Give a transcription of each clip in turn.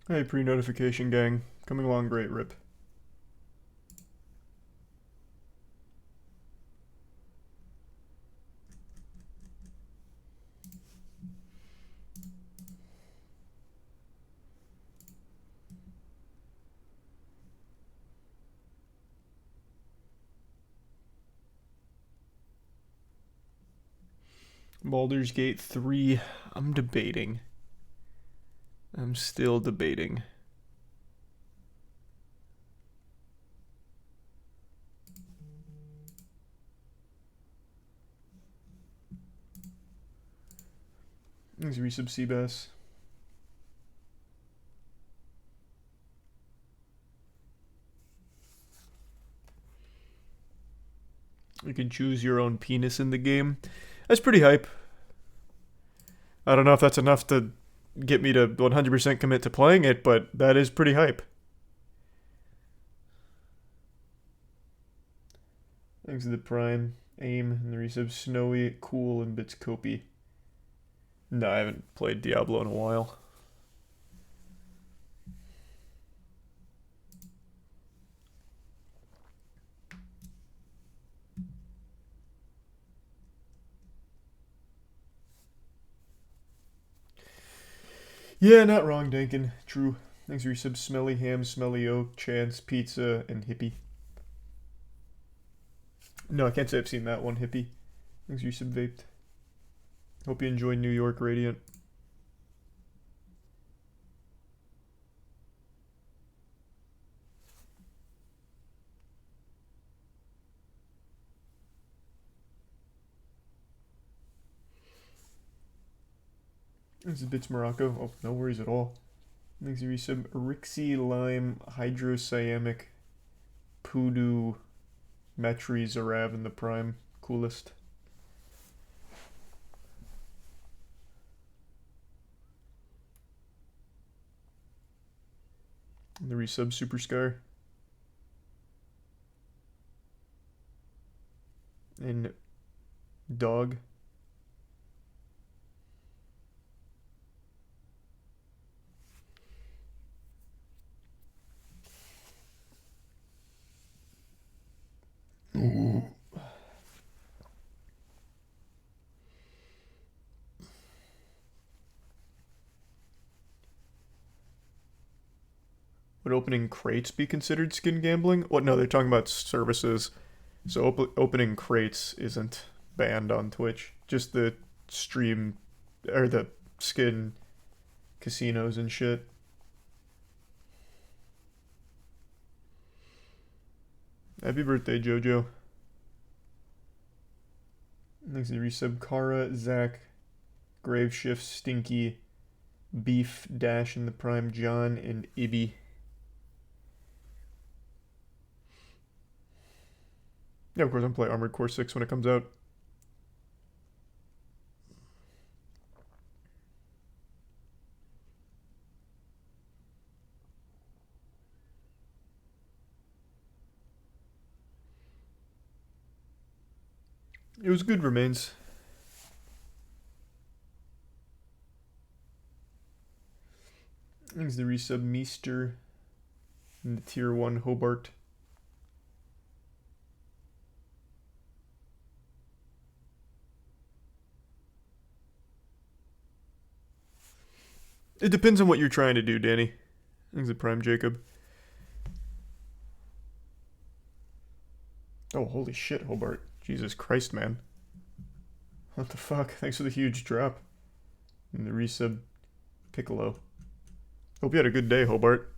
Hey, pre-notification gang. Coming along great, Rip. Baldur's Gate 3. I'm debating. I'm still debating. Thanks, resub Seabass. You can choose your own penis in the game. That's pretty hype. I don't know if that's enough to get me to 100% commit to playing it, but that is pretty hype. Thanks to the Prime, Aim, and the resub Snowy, Cool, and Bits Copy. No, I haven't played Diablo in a while. Yeah, not wrong, Dankin. True. Thanks for resub Smelly Ham, Smelly Oak, Chance, Pizza, and Hippie. No, I can't say I've seen that one, Hippie. Thanks for resub Vaped. Hope you enjoy New York Radiant. This is Bits Morocco. Oh, no worries at all. Thanks for resub Rixie Lime Hydrocyamic Poodoo Metri Zarav in the Prime. Coolest. And the resub Super Scar. And Dog. Ooh. Would opening crates be considered skin gambling? What? No, they're talking about services. So opening crates isn't banned on Twitch. Just the stream or the skin casinos and shit. Happy birthday, Jojo. Thanks to resub Kara, Zach, Graveshift, Stinky, Beef, Dash in the Prime, John, and Ibby. Yeah, of course I'm playing Armored Core 6 when it comes out. It was good, Remains. Thanks to resub Meester and the Tier 1 Hobart. It depends on what you're trying to do, Danny. Thanks to Prime Jacob. Oh, holy shit, Hobart. Jesus Christ, man. What the fuck? Thanks for the huge drop. And the resub Piccolo. Hope you had a good day, Hobart.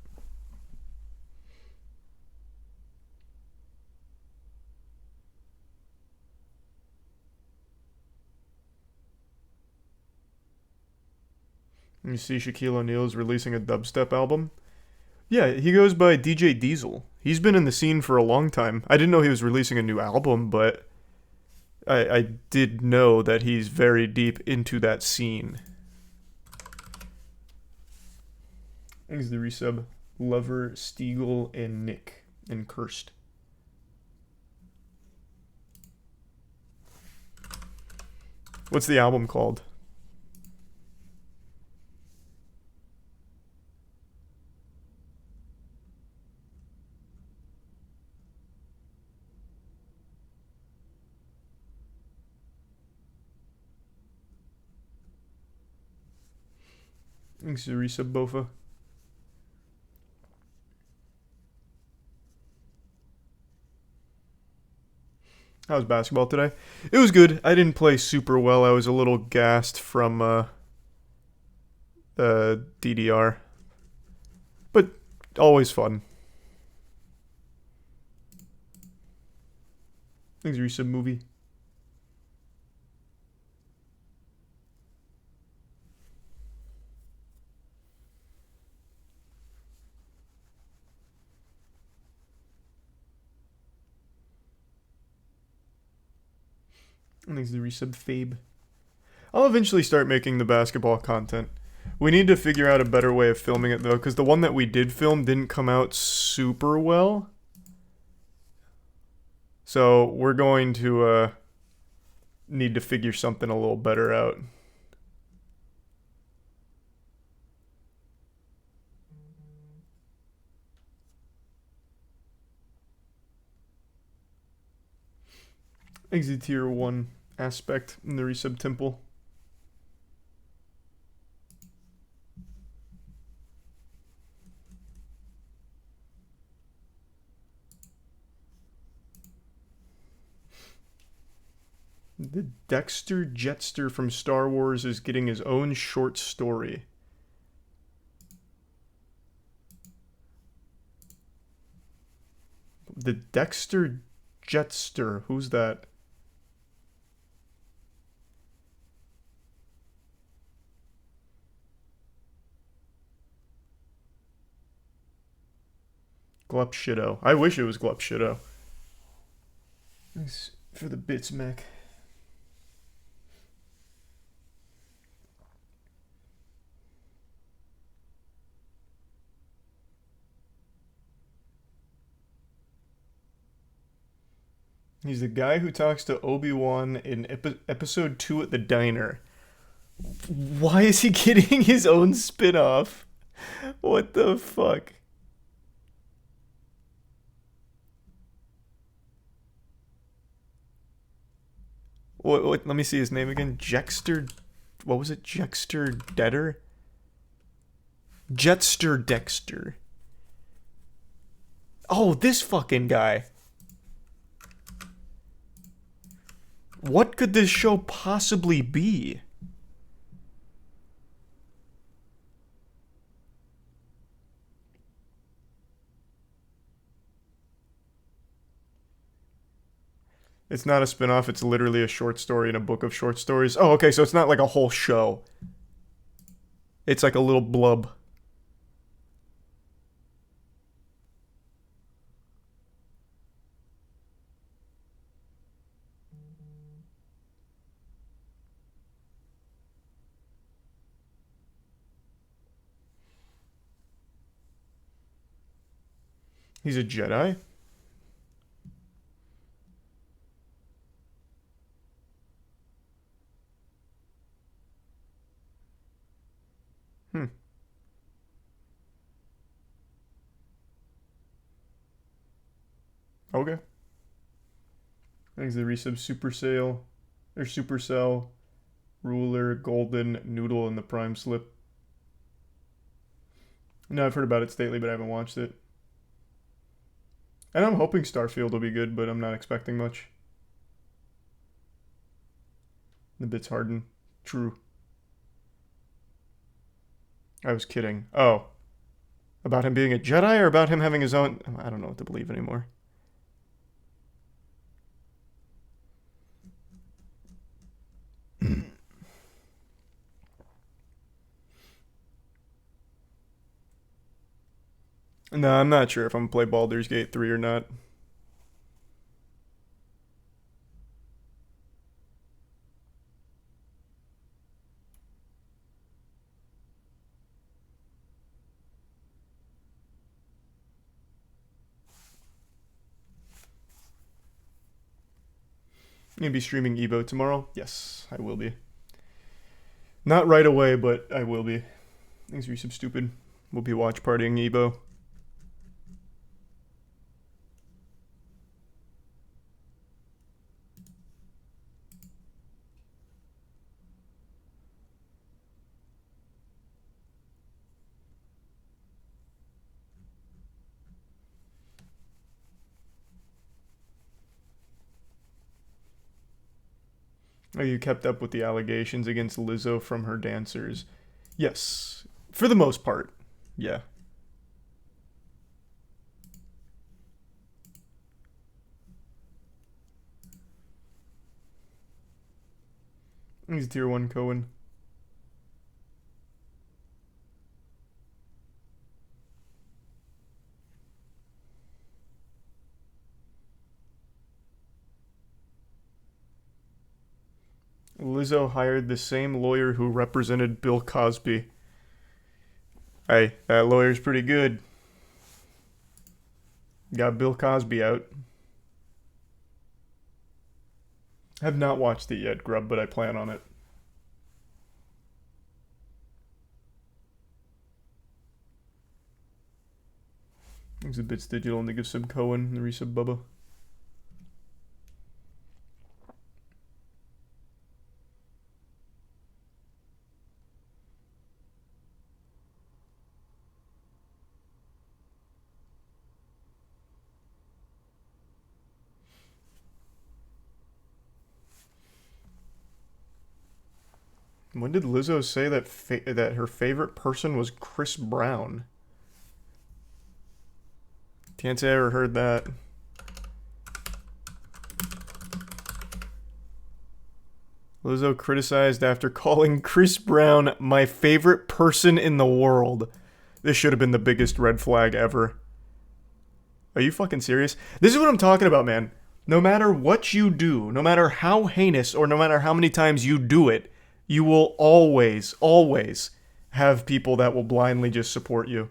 You see Shaquille O'Neal is releasing a dubstep album? Yeah, he goes by DJ Diesel. He's been in the scene for a long time. I didn't know he was releasing a new album, but I did know that he's very deep into that scene. Thanks to the resub. Lover, Stiegel, and Nick. And Cursed. What's the album called? Thanks, Zarisa Bofa. How was basketball today? It was good. I didn't play super well. I was a little gassed from DDR. But always fun. Thanks, Zarisa Movie. Thanks, the resub Fabe. I'll eventually start making the basketball content. We need to figure out a better way of filming it, though, because the one that we did film didn't come out super well. So we're going to need to figure something a little better out. Exit tier 1 aspect in the resub temple. The Dexter Jetster from Star Wars is getting his own short story. The Dexter Jetster, who's that? Glupshido. I wish it was Glupshido. Thanks for the bits, mech. He's the guy who talks to Obi-Wan in episode 2 at the diner. Why is he getting his own spin-off? What the fuck? What? Let me see his name again. Jexter. What was it? Jexter Deader? Jetster Dexter. Oh, this fucking guy. What could this show possibly be? It's not a spin-off, it's literally a short story in a book of short stories. Oh, okay, so it's not like a whole show. It's like a little blub. He's a Jedi? Okay. Thanks the resub Super Sale. Or Supercell. Ruler, Golden, Noodle, and the Prime Slip. No, I've heard about it stately, but I haven't watched it. And I'm hoping Starfield will be good, but I'm not expecting much. The bits harden. True. I was kidding. Oh. About him being a Jedi or about him having his own... I don't know what to believe anymore. No, I'm not sure if I'm going to play Baldur's Gate 3 or not. You gonna be streaming Evo tomorrow? Yes, I will be. Not right away, but I will be. Things are some stupid. We'll be watch partying Evo. Oh, you kept up with the allegations against Lizzo from her dancers. Yes. For the most part. Yeah. He's tier 1 Cohen. Lizzo hired the same lawyer who represented Bill Cosby. Hey, that lawyer's pretty good. Got Bill Cosby out. Have not watched it yet, Grub, but I plan on it. Exhibits digital and they give sub Cohen and the resub Bubba. When did Lizzo say that her favorite person was Chris Brown? Can't say I ever heard that. Lizzo criticized after calling Chris Brown my favorite person in the world. This should have been the biggest red flag ever. Are you fucking serious? This is what I'm talking about, man. No matter what you do, no matter how heinous or no matter how many times you do it, you will always, always have people that will blindly just support you.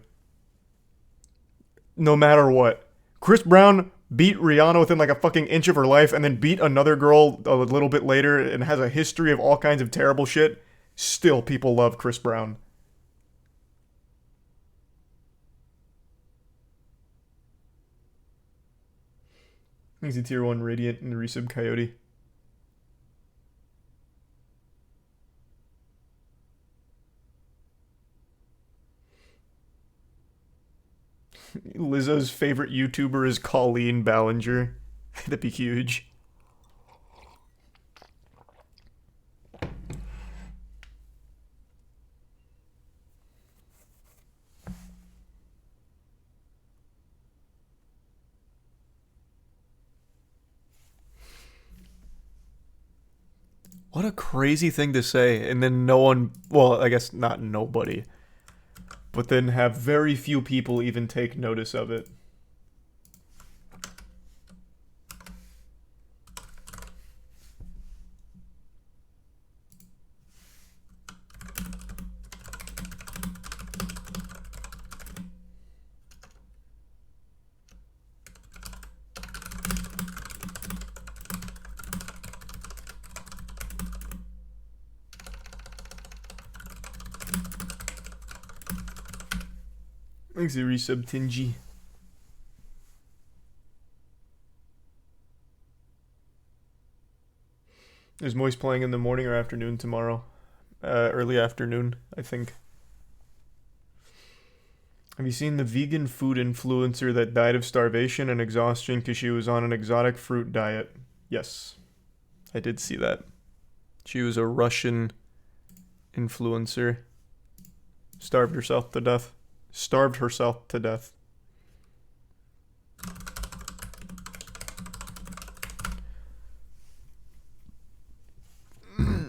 No matter what. Chris Brown beat Rihanna within like a fucking inch of her life and then beat another girl a little bit later and has a history of all kinds of terrible shit. Still, people love Chris Brown. He's a tier 1 Radiant and the resub Coyote. Lizzo's favorite YouTuber is Colleen Ballinger. That'd be huge. What a crazy thing to say, and then no one, well, I guess not nobody, but then have very few people even take notice of it. Thanks to resub Tingy. Is Moist playing in the morning or afternoon tomorrow? Early afternoon, I think. Have you seen the vegan food influencer that died of starvation and exhaustion because she was on an exotic fruit diet? Yes, I did see that. She was a Russian influencer. Starved herself to death.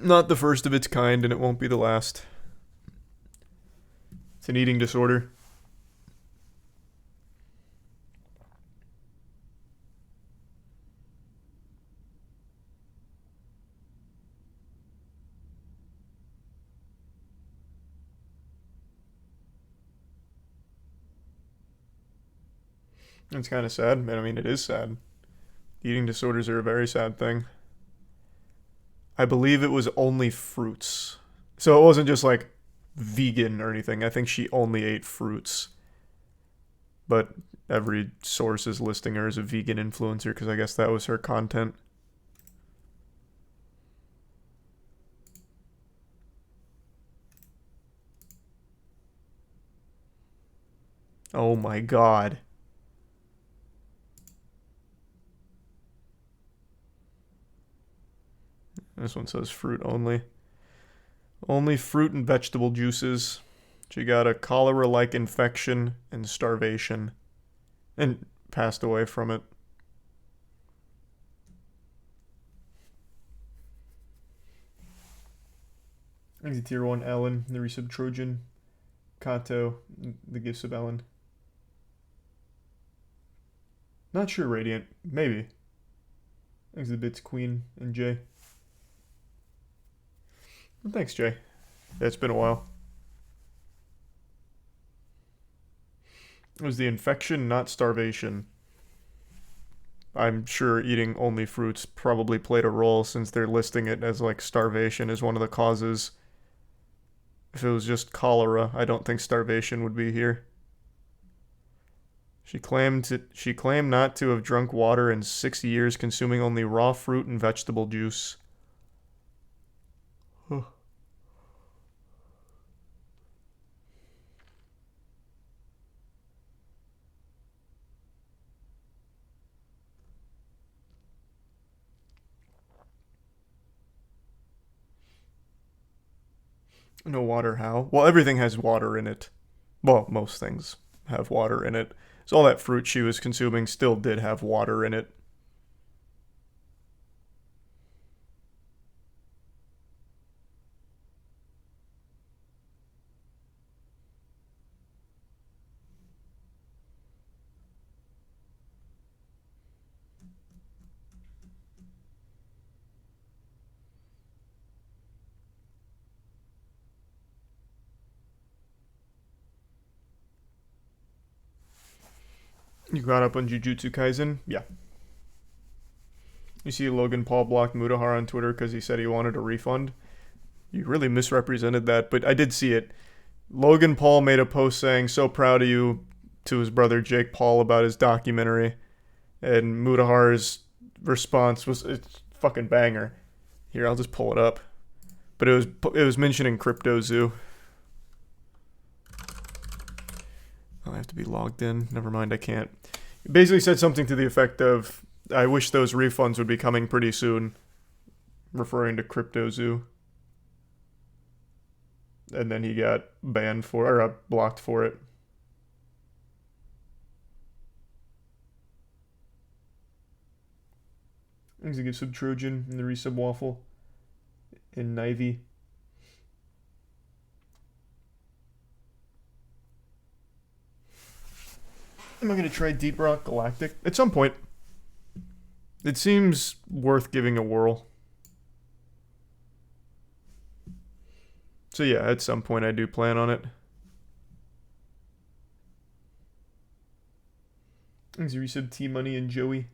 Not the first of its kind, and it won't be the last. It's an eating disorder. It's kind of sad. I mean, it is sad. Eating disorders are a very sad thing. I believe it was only fruits. So it wasn't just like vegan or anything. I think she only ate fruits. But every source is listing her as a vegan influencer because I guess that was her content. Oh my god. This one says fruit only. Only fruit and vegetable juices. She got a cholera-like infection and starvation. And passed away from it. He's a tier 1 Ellen, the resub Trojan. Kato, the gifts of Ellen. Not sure Radiant. Maybe. Thanks the bits Queen and Jay. Well, thanks, Jay. Yeah, it's been a while. It was the infection, not starvation. I'm sure eating only fruits probably played a role since they're listing it as like starvation as one of the causes. If it was just cholera, I don't think starvation would be here. She claimed not to have drunk water in 6 years, consuming only raw fruit and vegetable juice. Huh. No water how? Well, everything has water in it. Well, most things have water in it. So all that fruit she was consuming still did have water in it. You got up on Jujutsu Kaisen? Yeah. You see Logan Paul blocked Mutahar on Twitter because he said he wanted a refund? You really misrepresented that, but I did see it. Logan Paul made a post saying, "So proud of you," to his brother Jake Paul about his documentary. And Mutahar's response was, "It's fucking banger." Here, I'll just pull it up. But it was mentioning Crypto Zoo. I have to be logged in. Never mind, I can't. It basically said something to the effect of, "I wish those refunds would be coming pretty soon," referring to Crypto Zoo. And then he got banned for, or blocked for it. Thanks to give sub Trojan and the resub Waffle and Nivy. Am I going to try Deep Rock Galactic? At some point. It seems worth giving a whirl. So yeah, at some point I do plan on it. Thanks to resub T-Money and Joey.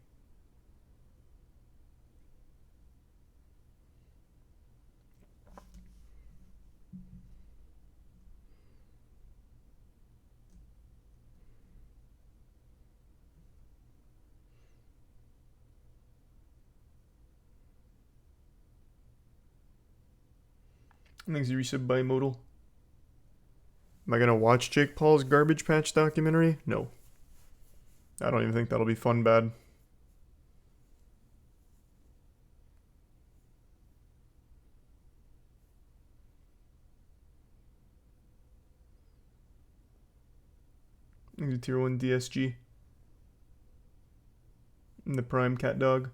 Thanks to resub Bimodal. Am I going to watch Jake Paul's Garbage Patch documentary? No. I don't even think that'll be fun bad. Thanks to Tier 1 DSG. And the Prime Cat Dog.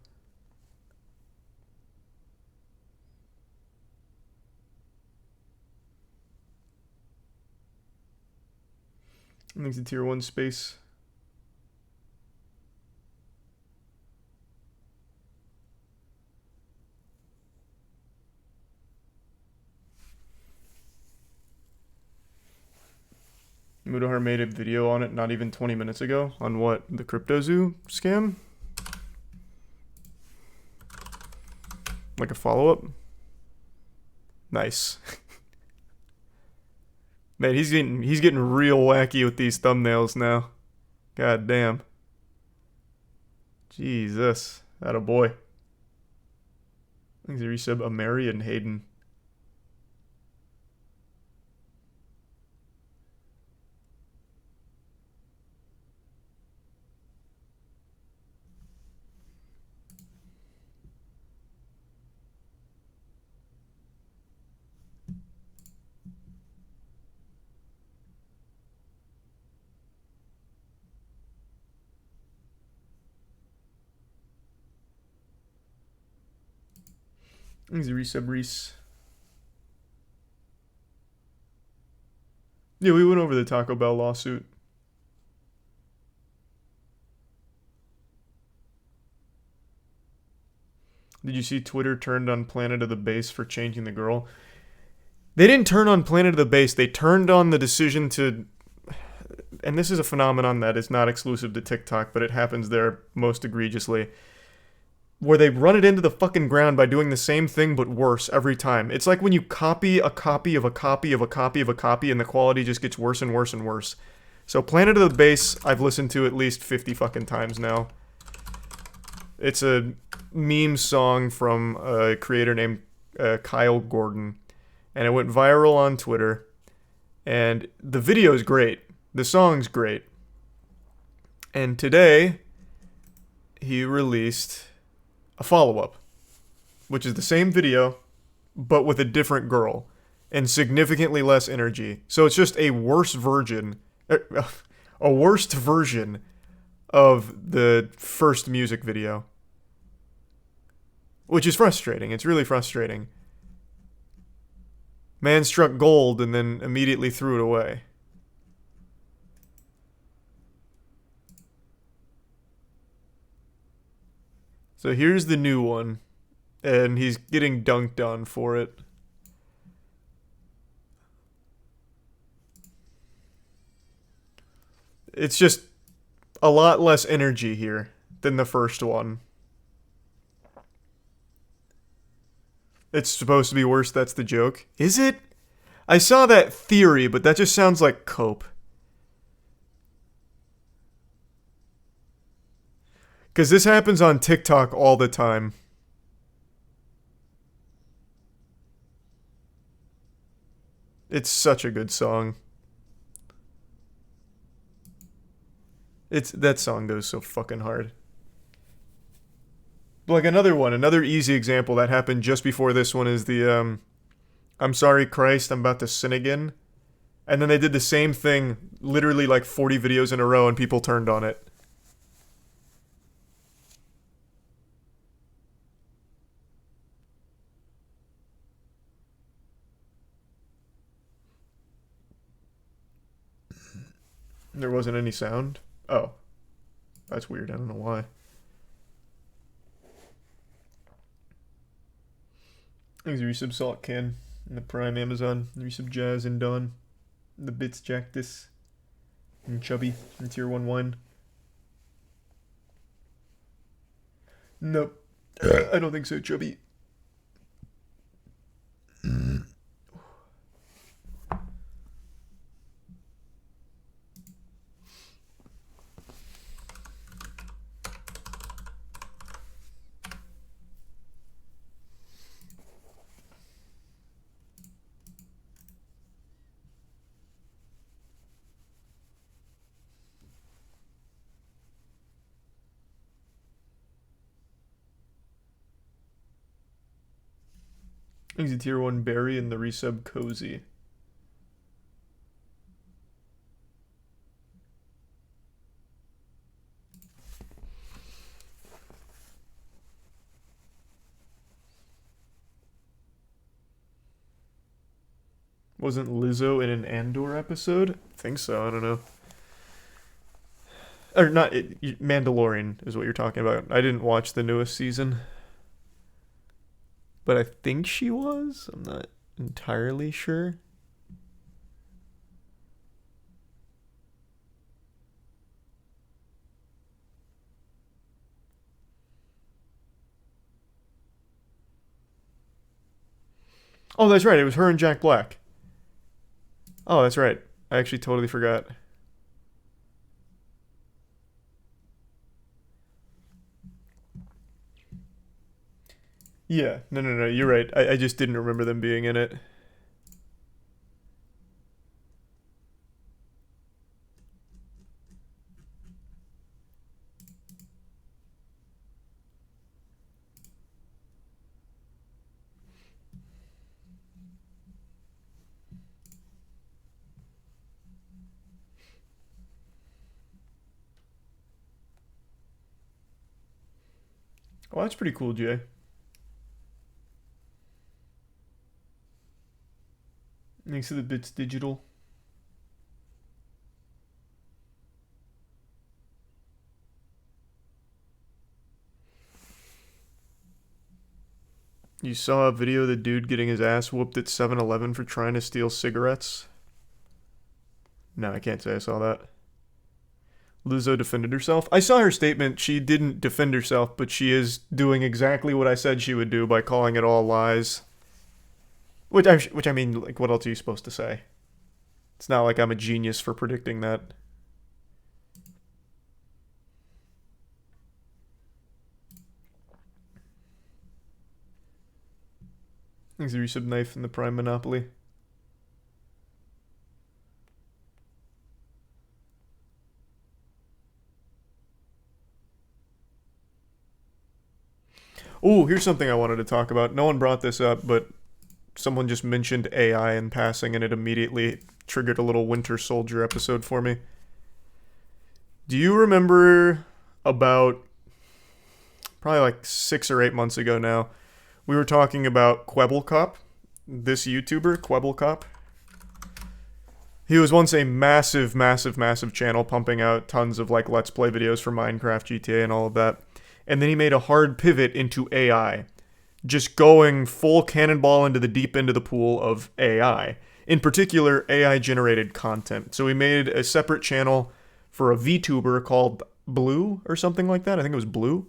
Thanks to Tier 1 Space. Mudahar made a video on it not even 20 minutes ago on what? The Crypto Zoo scam? Like a follow-up? Nice. Man, he's getting real wacky with these thumbnails now. God damn. Jesus. Atta boy. Thanks to resub Amari and Hayden. Easy resub Reese. Yeah, we went over the Taco Bell lawsuit. Did you see Twitter turned on Planet of the Base for changing the girl? They didn't turn on Planet of the Base. They turned on the decision to, and this is a phenomenon that is not exclusive to TikTok, but it happens there most egregiously, where they run it into the fucking ground by doing the same thing but worse every time. It's like when you copy a copy of a copy of a copy of a copy and the quality just gets worse and worse and worse. So Planet of the Base, I've listened to at least 50 fucking times now. It's a meme song from a creator named Kyle Gordon, and it went viral on Twitter. And the video is great. The song's great. And today, he released a follow-up, which is the same video, but with a different girl and significantly less energy. So it's just a worse version, a worst version of the first music video, which is frustrating. It's really frustrating. Man struck gold and then immediately threw it away. So here's the new one, and he's getting dunked on for it. It's just a lot less energy here than the first one. It's supposed to be worse, that's the joke. Is it? I saw that theory, but that just sounds like cope. Because this happens on TikTok all the time. It's such a good song. That song goes so fucking hard. Like another easy example that happened just before this one is the I'm sorry Christ, I'm about to sin again. And then they did the same thing literally like 40 videos in a row and people turned on it. There wasn't any sound? Oh. That's weird, I don't know why. Thanks, resub Salt Can in the Prime Amazon. Resub Jazz and Dawn. The Bits Jactus. And Chubby and Tier 1 Wine. Nope. I don't think so, Chubby. Thanks to Tier 1 Barry and the resub Cozy. Wasn't Lizzo in an Andor episode? I think so, I don't know. Or not, Mandalorian is what you're talking about. I didn't watch the newest season. But I think she was. I'm not entirely sure. Oh, that's right. It was her and Jack Black. Oh, that's right. I actually totally forgot. Yeah, no, you're right. I just didn't remember them being in it. Oh, that's pretty cool, Jay. Thanks to the Bits Digital. You saw a video of the dude getting his ass whooped at 7-Eleven for trying to steal cigarettes? No, I can't say I saw that. Lizzo defended herself. I saw her statement. She didn't defend herself, but she is doing exactly what I said she would do by calling it all lies. Which I mean, like, what else are you supposed to say? It's not like I'm a genius for predicting that. Thanks, Resub Knife and the Prime Monopoly. Oh, here's something I wanted to talk about. No one brought this up, but someone just mentioned AI in passing, and it immediately triggered a little Winter Soldier episode for me. Do you remember about probably like 6 or 8 months ago now, we were talking about Cr1tikal, this YouTuber, Cr1tikal. He was once a massive, massive, massive channel pumping out tons of like Let's Play videos for Minecraft, GTA, and all of that. And then he made a hard pivot into AI. Just going full cannonball into the deep end of the pool of AI. In particular, AI-generated content. So he made a separate channel for a VTuber called Blue or something like that. I think it was Blue.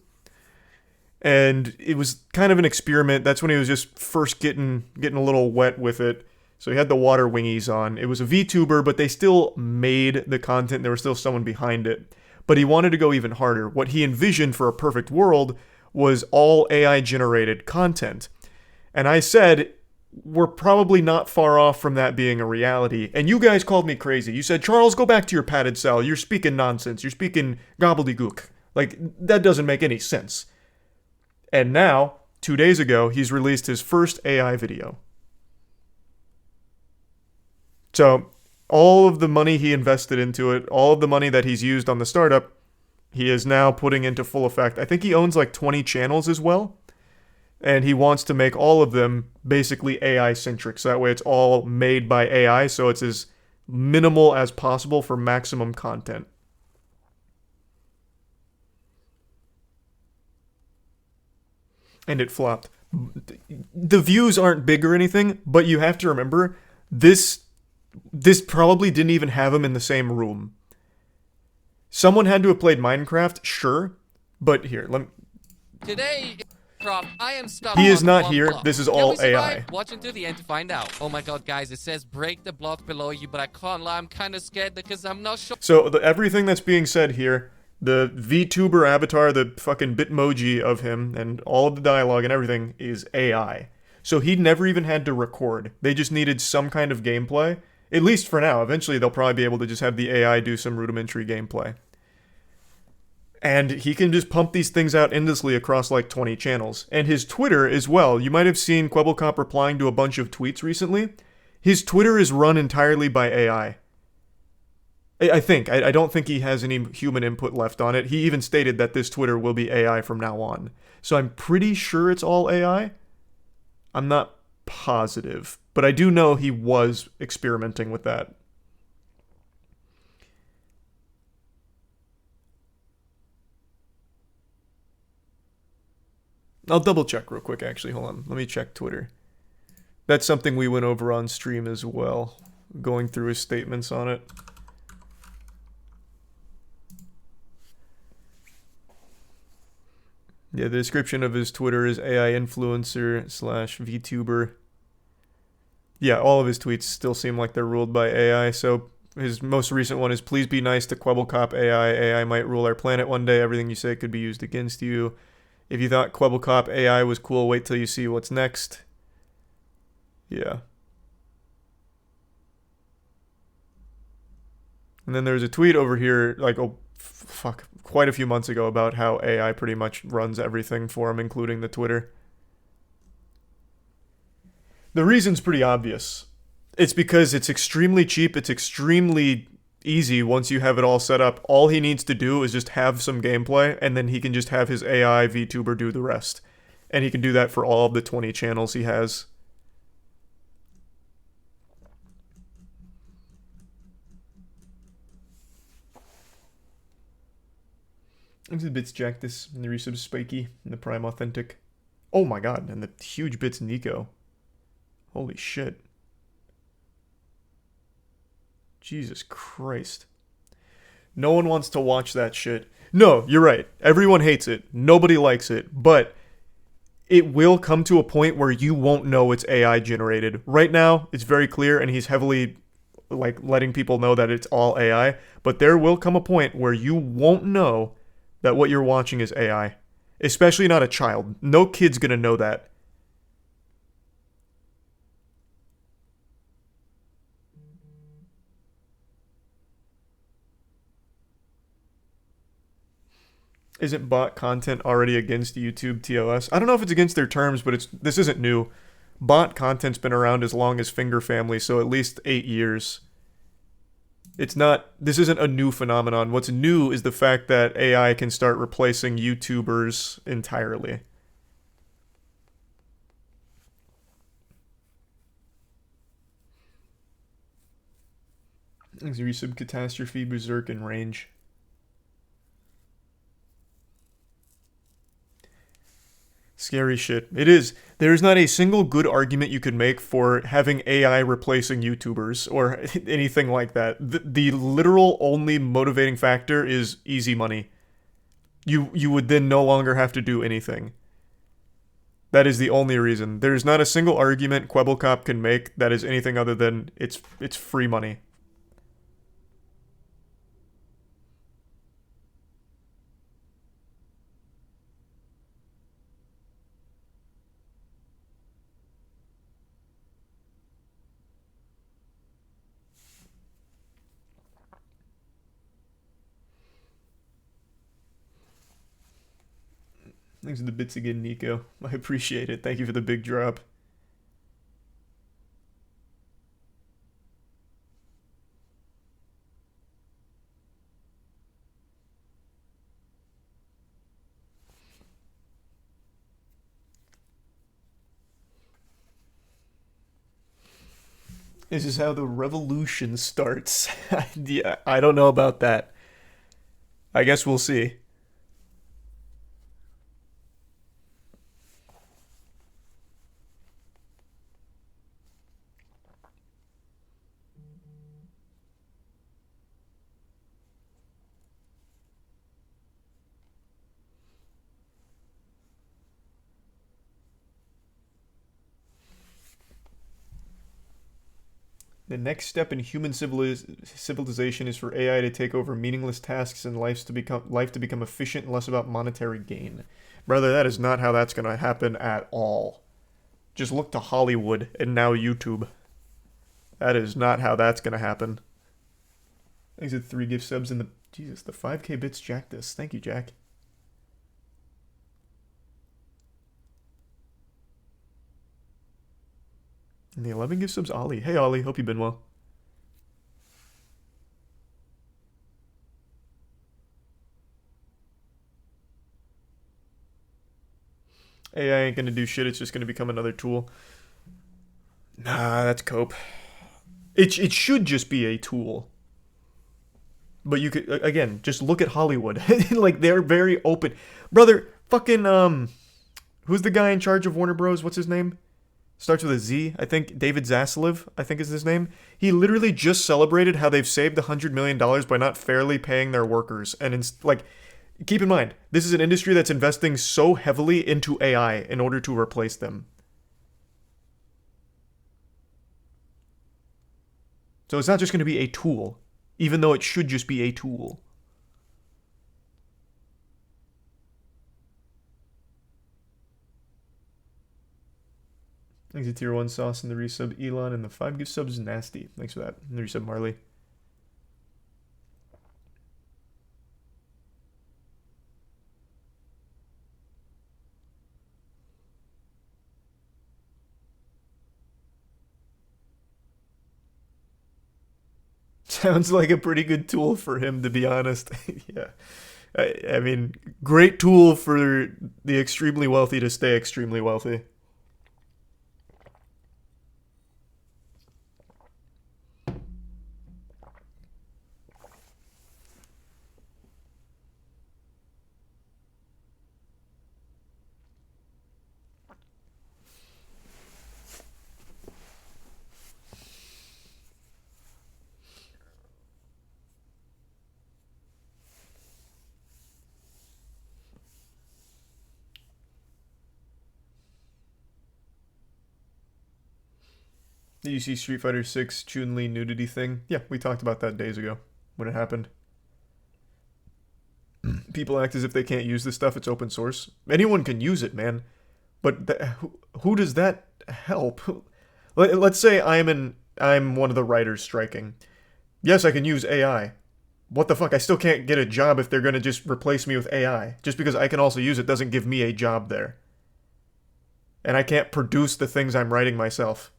And it was kind of an experiment. That's when he was just first getting a little wet with it. So he had the water wingies on. It was a VTuber, but they still made the content. There was still someone behind it. But he wanted to go even harder. What he envisioned for a perfect world was all AI-generated content. And I said, we're probably not far off from that being a reality. And you guys called me crazy. You said, Charles, go back to your padded cell. You're speaking nonsense. You're speaking gobbledygook. Like, that doesn't make any sense. And now, 2 days ago, he's released his first AI video. So, all of the money he invested into it, all of the money that he's used on the startup, he is now putting into full effect. I think he owns like 20 channels as well. And he wants to make all of them basically AI-centric. So that way it's all made by AI, so it's as minimal as possible for maximum content. And it flopped. The views aren't big or anything, but you have to remember, this probably didn't even have him in the same room. Someone had to have played Minecraft, sure, but here, let me... Today, I am stuck. He is not here. This is all AI. Watch until the end to find out. Oh my god, guys, it says break the block below you, but I can't lie, I'm kind of scared because I'm not sure. So, everything that's being said here, the VTuber avatar, the fucking Bitmoji of him, and all of the dialogue and everything is AI. So he never even had to record. They just needed some kind of gameplay. At least for now. Eventually they'll probably be able to just have the AI do some rudimentary gameplay. And he can just pump these things out endlessly across like 20 channels. And his Twitter as well. You might have seen Cr1tikal replying to a bunch of tweets recently. His Twitter is run entirely by AI. I think. I don't think he has any human input left on it. He even stated that this Twitter will be AI from now on. So I'm pretty sure it's all AI. I'm not positive. But I do know he was experimenting with that. I'll double check real quick, actually. Hold on. Let me check Twitter. That's something we went over on stream as well. Going through his statements on it. Yeah, the description of his Twitter is AI influencer / VTuber. Yeah, all of his tweets still seem like they're ruled by AI. So his most recent one is, please be nice to Cr1tikal AI. AI might rule our planet one day. Everything you say could be used against you. If you thought Cr1tikal AI was cool, wait till you see what's next. Yeah. And then there's a tweet over here, like, oh, fuck, quite a few months ago about how AI pretty much runs everything for him, including the Twitter. The reason's pretty obvious. It's because it's extremely cheap, it's extremely easy once you have it all set up. All he needs to do is just have some gameplay, and then he can just have his AI VTuber do the rest. And he can do that for all of the 20 channels he has. Thanks to the bits Jactus and the resub Spiky and the Prime Authentic. Oh my god, and the huge bits Nico. Holy shit. Jesus Christ. No one wants to watch that shit. No, you're right. Everyone hates it. Nobody likes it. But it will come to a point where you won't know it's AI generated. Right now, it's very clear, and he's heavily like letting people know that it's all AI. But there will come a point where you won't know that what you're watching is AI. Especially not a child. No kid's gonna know that. Isn't bot content already against YouTube TOS? I don't know if it's against their terms, but this isn't new. Bot content's been around as long as Finger Family, so at least 8 years. This isn't a new phenomenon. What's new is the fact that AI can start replacing YouTubers entirely. Thanks, Resub, Catastrophe, Berserk, and Range. Scary shit. It is. There is not a single good argument you could make for having AI replacing YouTubers or anything like that. The literal only motivating factor is easy money. You would then no longer have to do anything. That is the only reason. There is not a single argument Quebblecop can make that is anything other than it's free money. Thanks for the bits again, Nico. I appreciate it. Thank you for the big drop. This is how the revolution starts. Yeah, I don't know about that. I guess we'll see. The next step in human civilization is for AI to take over meaningless tasks and life to become efficient and less about monetary gain. Brother, that is not how that's going to happen at all. Just look to Hollywood and now YouTube. That is not how that's going to happen. Thanks for 3 gift subs and the 5k bits Jack this. Thank you, Jack. And the 11 gift subs, Ollie. Hey, Ollie. Hope you've been well. AI ain't gonna do shit. It's just gonna become another tool. Nah, that's cope. It should just be a tool. But you could, again, just look at Hollywood. Like, they're very open. Brother, fucking, who's the guy in charge of Warner Bros? What's his name? Starts with a Z, I think. David Zaslav, I think is his name. He literally just celebrated how they've saved $100 million by not fairly paying their workers. And, keep in mind, this is an industry that's investing so heavily into AI in order to replace them. So it's not just going to be a tool, even though it should just be a tool. Thanks to Tier 1 Sauce and the resub Elon, and the 5 gift subs Nasty. Thanks for that. And the resub Marley. Sounds like a pretty good tool for him, to be honest. Yeah. I mean, great tool for the extremely wealthy to stay extremely wealthy. Did you see Street Fighter 6 Chun-Li nudity thing? Yeah, we talked about that days ago when it happened. People act as if they can't use this stuff. It's open source. Anyone can use it, man. But who does that help? Let's say I'm one of the writers striking. Yes, I can use AI. What the fuck? I still can't get a job if they're gonna just replace me with AI. Just because I can also use it doesn't give me a job there. And I can't produce the things I'm writing myself.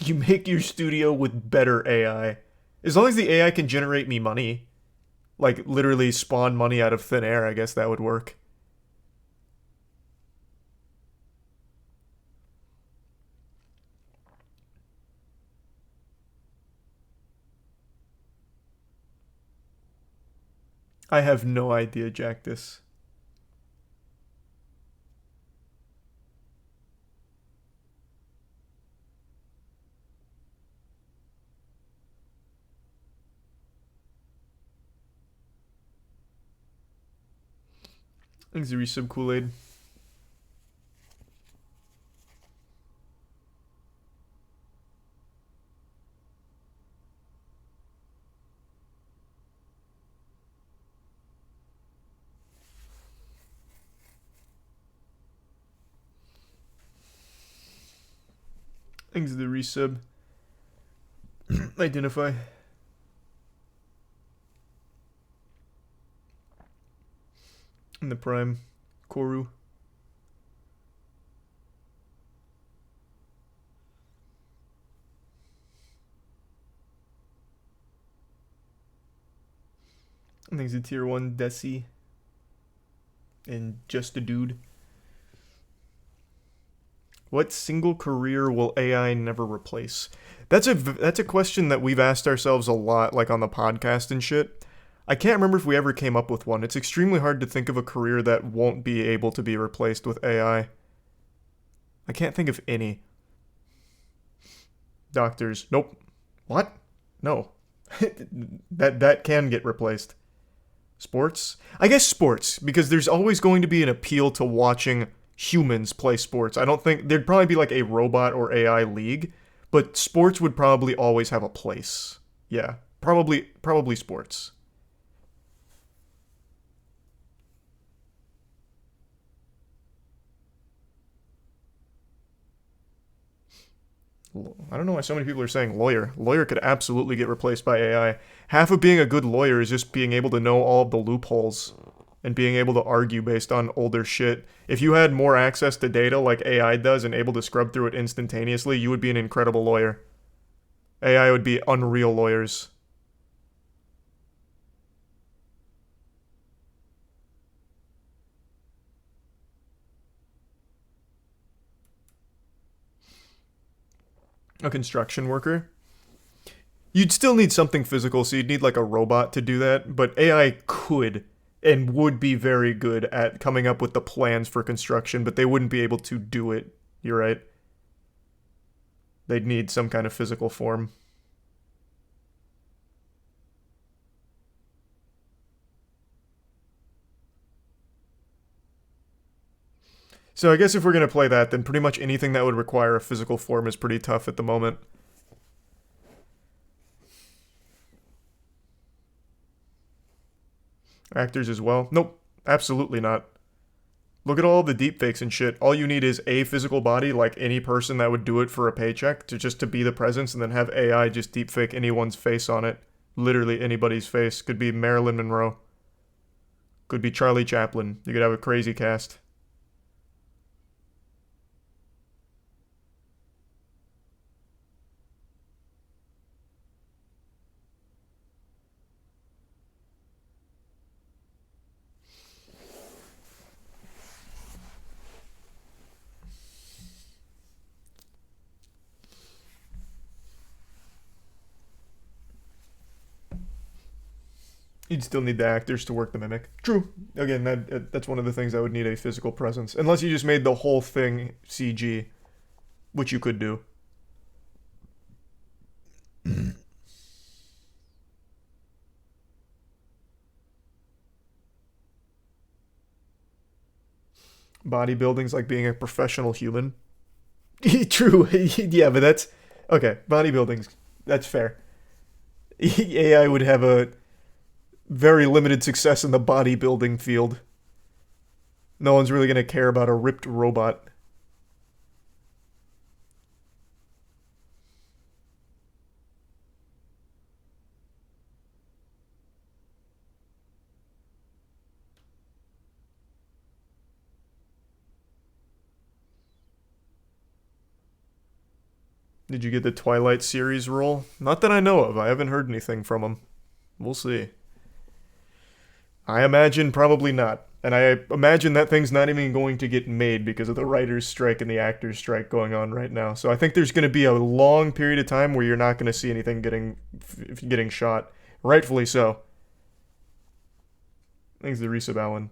You make your studio with better AI. As long as the AI can generate me money, like literally spawn money out of thin air, I guess that would work. I have no idea, Jactus. Thanks, Resub Kool-Aid. Thanks to the resub. Identify. In the prime. Koru. Thanks to tier 1 Desi. And just a dude. What single career will AI never replace? That's a question that we've asked ourselves a lot, like on the podcast and shit. I can't remember if we ever came up with one. It's extremely hard to think of a career that won't be able to be replaced with AI. I can't think of any. Doctors. Nope. What? No. that can get replaced. Sports? I guess sports, because there's always going to be an appeal to watching humans play sports. I don't think there'd probably be like a robot or AI league, but sports would probably always have a place. Yeah, probably sports. I don't know why so many people are saying lawyer. Lawyer could absolutely get replaced by AI. Half of being a good lawyer is just being able to know all of the loopholes and being able to argue based on older shit. If you had more access to data like AI does and able to scrub through it instantaneously, you would be an incredible lawyer. AI would be unreal lawyers. A construction worker? You'd still need something physical, so you'd need like a robot to do that, but AI could and would be very good at coming up with the plans for construction, but they wouldn't be able to do it. You're right. They'd need some kind of physical form. So I guess if we're going to play that, then pretty much anything that would require a physical form is pretty tough at the moment. Actors as well? Nope, absolutely not. Look at all the deepfakes and shit. All you need is a physical body, like any person that would do it for a paycheck, to be the presence, and then have AI just deepfake anyone's face on it. Literally anybody's face. Could be Marilyn Monroe. Could be Charlie Chaplin. You could have a crazy cast. You'd still need the actors to work the mimic. True. Again, that's one of the things that would need a physical presence. Unless you just made the whole thing CG, which you could do. Bodybuilding's like being a professional human. True. Yeah, but that's okay. Bodybuilding's that's fair. AI would have a very limited success in the bodybuilding field. No one's really gonna care about a ripped robot. Did you get the Twilight series role? Not that I know of. I haven't heard anything from him. We'll see. I imagine probably not. And I imagine that thing's not even going to get made because of the writer's strike and the actor's strike going on right now. So I think there's going to be a long period of time where you're not going to see anything getting shot. Rightfully so. Thanks to Resub Allen.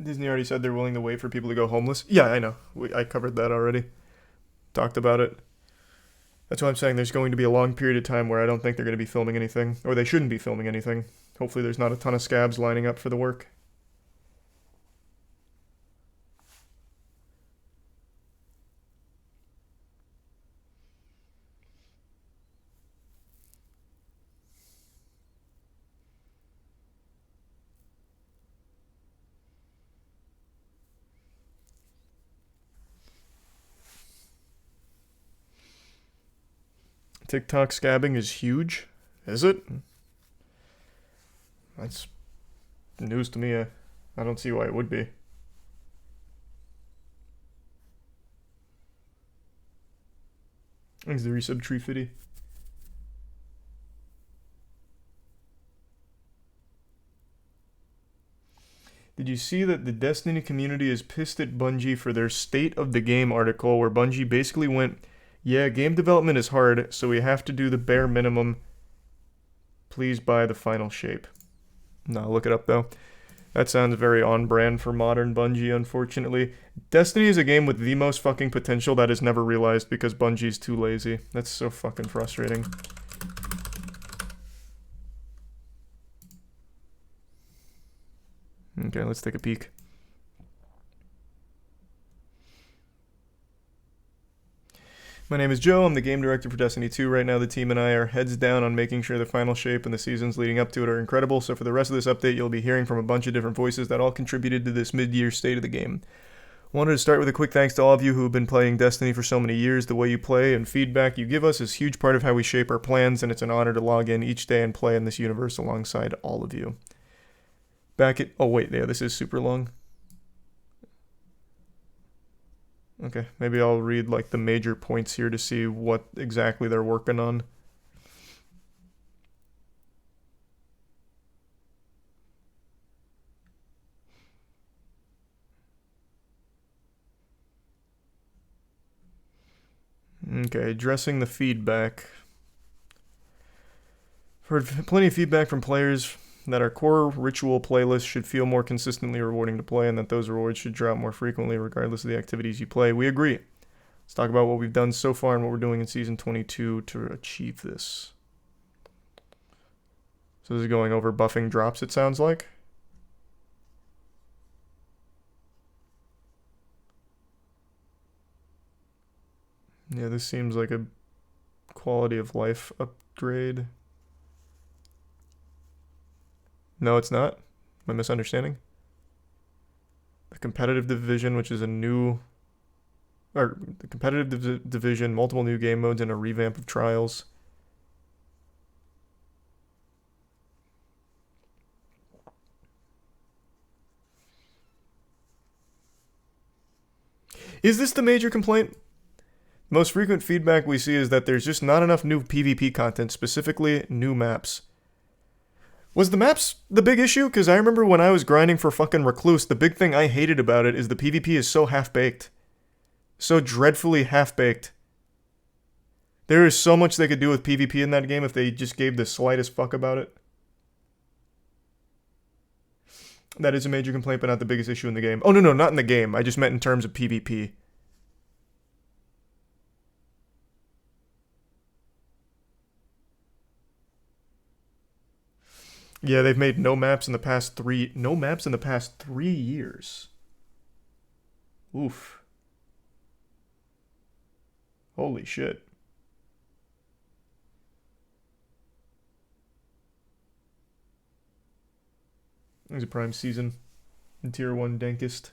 Disney already said they're willing to wait for people to go homeless. Yeah, I know. I covered that already. Talked about it. That's why I'm saying there's going to be a long period of time where I don't think they're going to be filming anything, or they shouldn't be filming anything. Hopefully there's not a ton of scabs lining up for the work. TikTok scabbing is huge. Is it? That's news to me. I don't see why it would be. Thanks the resub tree fitty. Did you see that the Destiny community is pissed at Bungie for their State of the Game article where Bungie basically went, yeah, game development is hard, so we have to do the bare minimum. Please buy the final shape. No, look it up though. That sounds very on brand for modern Bungie, unfortunately. Destiny is a game with the most fucking potential that is never realized because Bungie's too lazy. That's so fucking frustrating. Okay, let's take a peek. My name is Joe. I'm the game director for Destiny 2. Right now, the team and I are heads down on making sure the final shape and the seasons leading up to it are incredible. So for the rest of this update, you'll be hearing from a bunch of different voices that all contributed to this mid-year state of the game. Wanted to start with a quick thanks to all of you who have been playing Destiny for so many years. The way you play and feedback you give us is a huge part of how we shape our plans, and it's an honor to log in each day and play in this universe alongside all of you. Back at... Oh, wait. Yeah, this is super long. Okay, maybe I'll read, like, the major points here to see what exactly they're working on. Okay, addressing the feedback. Heard plenty of feedback from players that our core ritual playlist should feel more consistently rewarding to play and that those rewards should drop more frequently regardless of the activities you play. We agree. Let's talk about what we've done so far and what we're doing in Season 22 to achieve this. So this is going over buffing drops, it sounds like. Yeah, this seems like a quality of life upgrade. No, it's not. Am I misunderstanding? The competitive division, which is a new... Or, the competitive division, multiple new game modes, and a revamp of trials. Is this the major complaint? Most frequent feedback we see is that there's just not enough new PvP content, specifically new maps. Was the maps the big issue? Because I remember when I was grinding for fucking Recluse, the big thing I hated about it is the PvP is so half-baked. So dreadfully half-baked. There is so much they could do with PvP in that game if they just gave the slightest fuck about it. That is a major complaint, but not the biggest issue in the game. Oh, no, not in the game. I just meant in terms of PvP. Yeah, they've made no maps in the past 3 years. Oof. Holy shit. There's a prime season in tier 1 Dankest.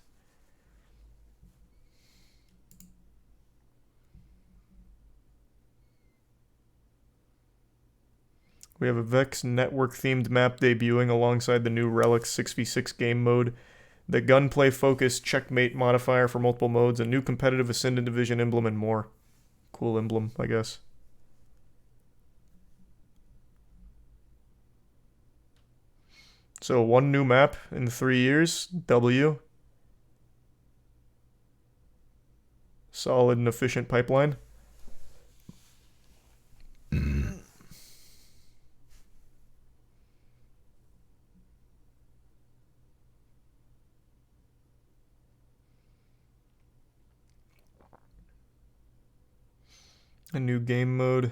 We have a Vex network themed map debuting alongside the new Relic 6v6 game mode, the gunplay focused checkmate modifier for multiple modes, a new competitive Ascendant Division emblem, and more. Cool emblem, I guess. So 1 new map in 3 years, W. Solid and efficient pipeline. A new game mode.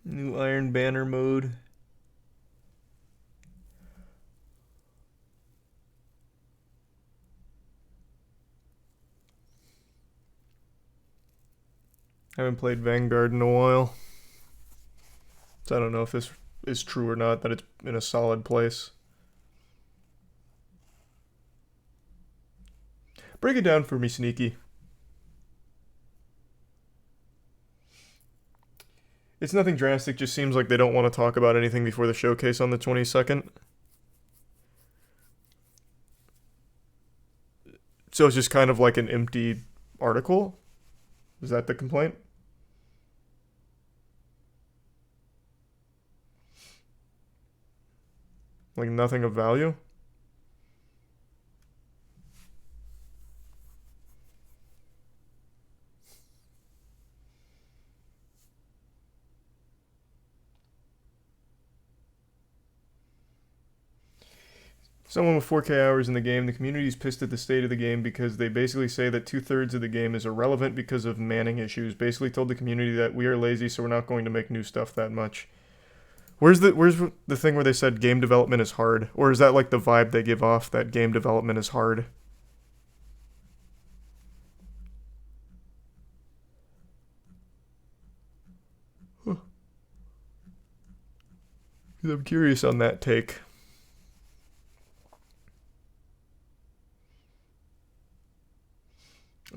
New Iron Banner mode. I haven't played Vanguard in a while, so I don't know if this is true or not, that it's in a solid place. Break it down for me, Sneaky. It's nothing drastic, just seems like they don't want to talk about anything before the showcase on the 22nd. So it's just kind of like an empty article? Is that the complaint? Like nothing of value? Someone with 4K hours in the game, the community's pissed at the state of the game because they basically say that 2/3 of the game is irrelevant because of manning issues. Basically told the community that we are lazy, so we're not going to make new stuff that much. Where's the thing where they said game development is hard? Or is that like the vibe they give off, that game development is hard? Huh. I'm curious on that take.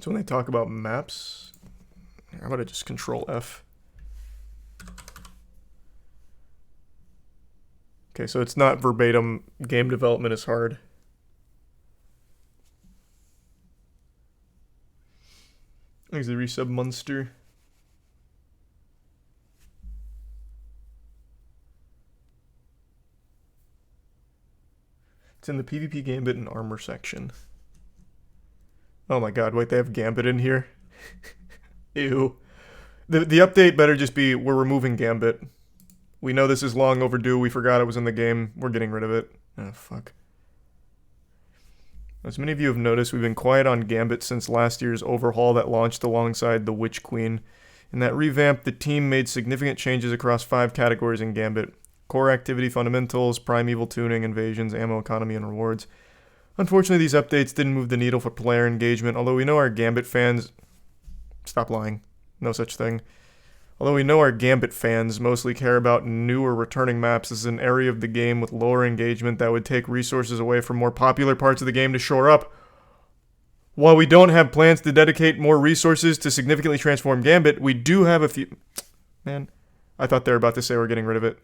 So when they talk about maps, how about I just Control F? Okay, so it's not verbatim, game development is hard. There's the resub monster. It's in the PvP Gambit and Armor section. Oh my god, wait, they have Gambit in here? Ew. The update better just be, we're removing Gambit. We know this is long overdue, we forgot it was in the game, we're getting rid of it. Oh, fuck. As many of you have noticed, we've been quiet on Gambit since last year's overhaul that launched alongside the Witch Queen. In that revamp, the team made significant changes across 5 categories in Gambit. Core activity fundamentals, primeval tuning, invasions, ammo economy, and rewards. Unfortunately, these updates didn't move the needle for player engagement, although we know our Gambit fans... Stop lying. No such thing. Although we know our Gambit fans mostly care about new or returning maps, this is an area of the game with lower engagement that would take resources away from more popular parts of the game to shore up. While we don't have plans to dedicate more resources to significantly transform Gambit, we do have a few... Man, I thought they were about to say we're getting rid of it.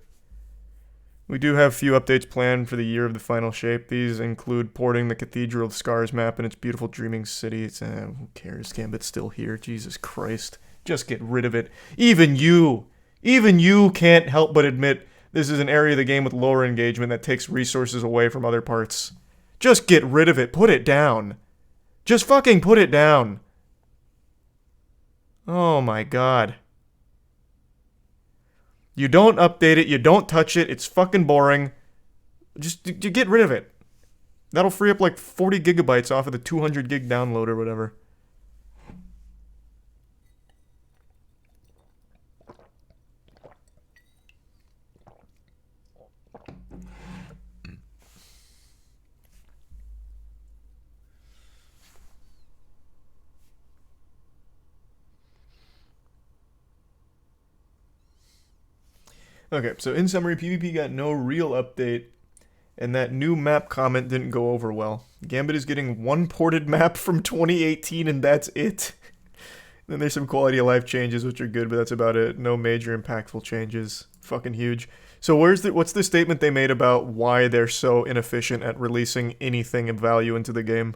We do have a few updates planned for the year of the final shape. These include porting the Cathedral of Scars map and its beautiful Dreaming City. Who cares? Gambit's still here. Jesus Christ. Just get rid of it. Even you can't help but admit this is an area of the game with lower engagement that takes resources away from other parts. Just get rid of it. Put it down. Just fucking put it down. Oh my god. You don't update it, you don't touch it, it's fucking boring. Just get rid of it. That'll free up like 40 gigabytes off of the 200 gig download or whatever. Okay, so in summary, PvP got no real update, and that new map comment didn't go over well. Gambit is getting one ported map from 2018, and that's it. Then there's some quality of life changes, which are good, but that's about it. No major impactful changes. Fucking huge. So what's the statement they made about why they're so inefficient at releasing anything of value into the game?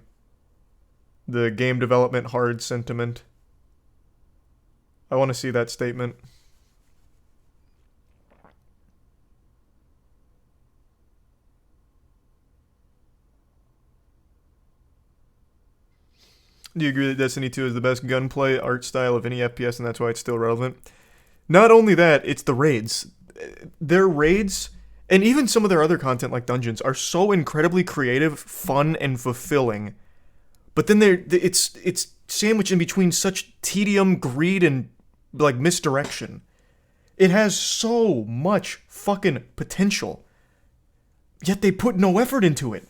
The game development hard sentiment. I want to see that statement. Do you agree that Destiny 2 is the best gunplay art style of any FPS and that's why it's still relevant? Not only that, it's the raids. Their raids, and even some of their other content like dungeons, are so incredibly creative, fun, and fulfilling. But then it's sandwiched in between such tedium, greed, and like misdirection. It has so much fucking potential. Yet they put no effort into it.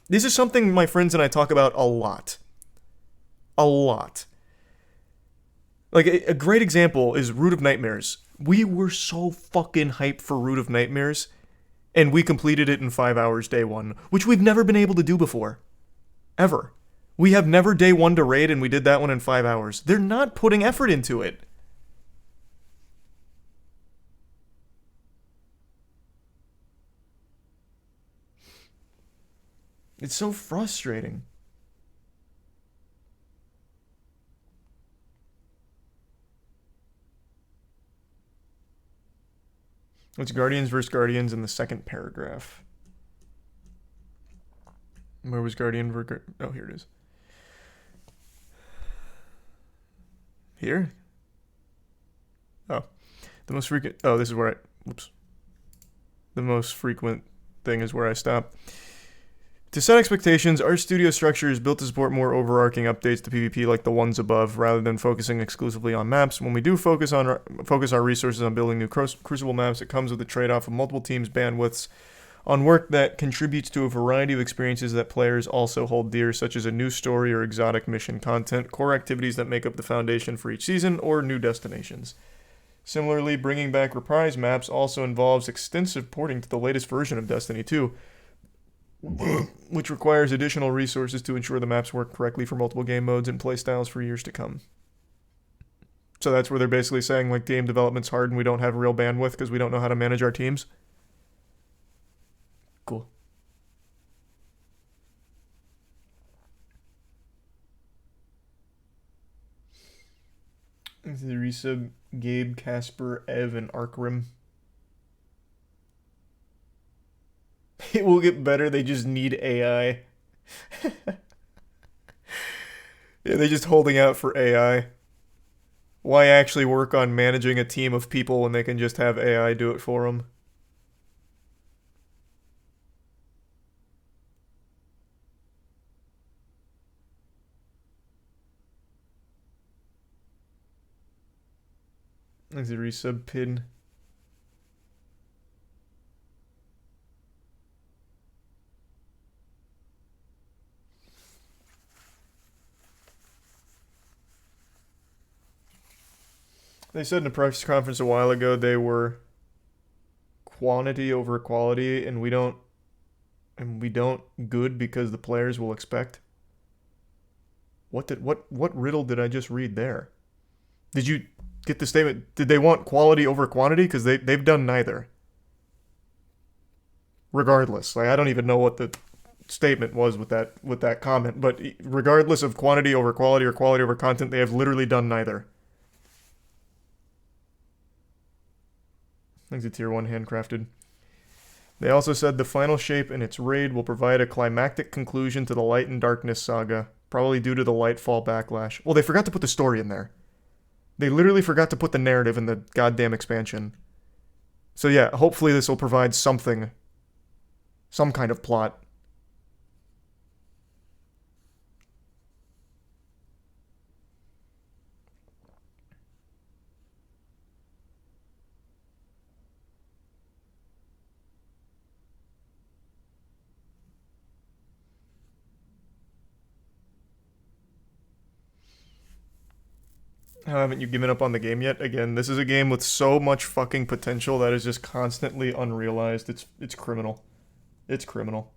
This is something my friends and I talk about a lot. A lot. Like, a great example is Root of Nightmares. We were so fucking hyped for Root of Nightmares, and we completed it in 5 hours day one, which we've never been able to do before. Ever. We have never day one to raid, and we did that one in 5 hours. They're not putting effort into it. It's so frustrating. It's Guardians versus Guardians in the second paragraph. Where was Guardian versus... Oh, here it is. Here? Oh. The most frequent... Oh, this is where I... Whoops. The most frequent thing is where I stop. To set expectations, our studio structure is built to support more overarching updates to PvP like the ones above, rather than focusing exclusively on maps. When we do focus our resources on building new Crucible maps, it comes with a trade-off of multiple teams' bandwidths on work that contributes to a variety of experiences that players also hold dear, such as a new story or exotic mission content, core activities that make up the foundation for each season, or new destinations. Similarly, bringing back reprise maps also involves extensive porting to the latest version of Destiny 2, which requires additional resources to ensure the maps work correctly for multiple game modes and playstyles for years to come. So that's where they're basically saying, like, game development's hard and we don't have real bandwidth because we don't know how to manage our teams. Cool. This is the resub Gabe, Casper, Ev, and Arkrim. It will get better, they just need AI. Yeah, they're just holding out for AI. Why actually work on managing a team of people when they can just have AI do it for them? There's a resub pin. They said in a press conference a while ago they were quantity over quality, and we don't good because the players will expect. What riddle did I just read there? Did you get the statement? Did they want quality over quantity? Because they've done neither. regardless. Like, I don't even know what the statement was with that comment, but regardless of quantity over quality or quality over content, they have literally done neither. Things a tier 1 handcrafted. They also said the final shape in its raid will provide a climactic conclusion to the Light and Darkness saga, probably due to the Lightfall backlash. Well, they forgot to put the story in there. They literally forgot to put the narrative in the goddamn expansion. So yeah, hopefully this will provide something. Some kind of plot. How haven't you given up on the game yet? Again, this is a game with so much fucking potential that is just constantly unrealized. It's criminal. It's criminal.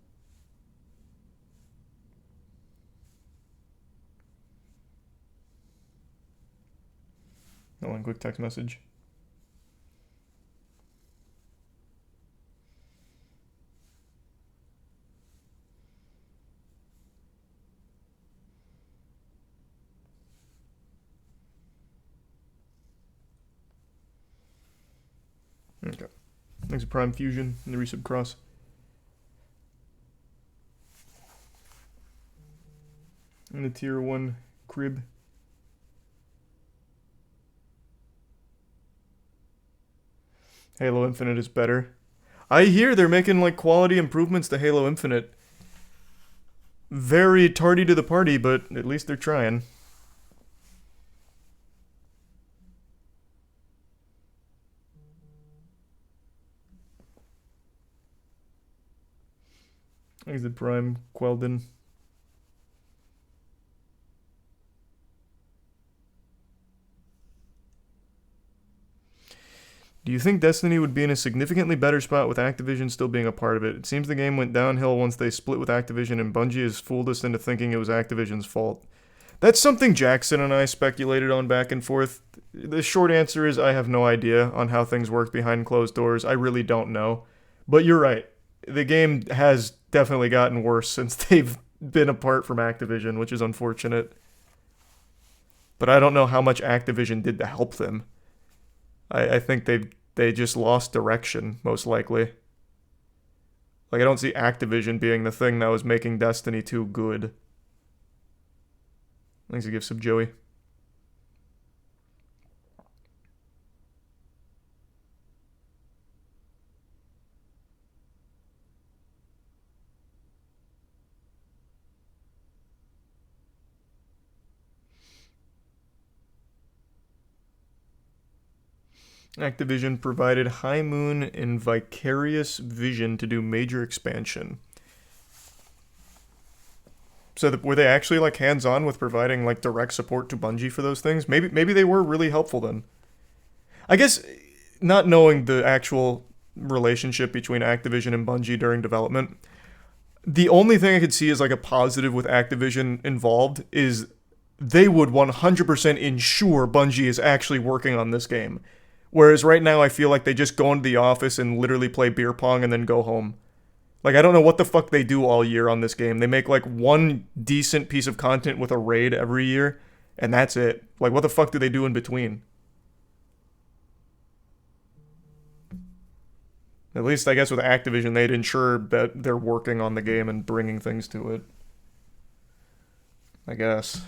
One quick text message. Okay. Thanks to Prime Fusion and the resub cross. And the tier 1 crib. Halo Infinite is better. I hear they're making like quality improvements to Halo Infinite. Very tardy to the party, but at least they're trying. Thanks to Prime Quelden. Do you think Destiny would be in a significantly better spot with Activision still being a part of it? It seems the game went downhill once they split with Activision, and Bungie has fooled us into thinking it was Activision's fault. That's something Jackson and I speculated on back and forth. The short answer is I have no idea on how things work behind closed doors. I really don't know. But you're right. The game has definitely gotten worse since they've been apart from Activision, which is unfortunate. But I don't know how much Activision did to help them. I think they just lost direction, most likely. Like, I don't see Activision being the thing that was making Destiny 2 good. Thanks to give sub Joey. Activision provided High Moon and Vicarious Vision to do major expansion. So were they actually like hands-on with providing like direct support to Bungie for those things? Maybe they were really helpful then. I guess not knowing the actual relationship between Activision and Bungie during development, the only thing I could see as like a positive with Activision involved is they would 100% ensure Bungie is actually working on this game. Whereas right now I feel like they just go into the office and literally play beer pong and then go home. Like, I don't know what the fuck they do all year on this game. They make like one decent piece of content with a raid every year, and that's it. Like, what the fuck do they do in between? At least, I guess, with Activision, they'd ensure that they're working on the game and bringing things to it. I guess.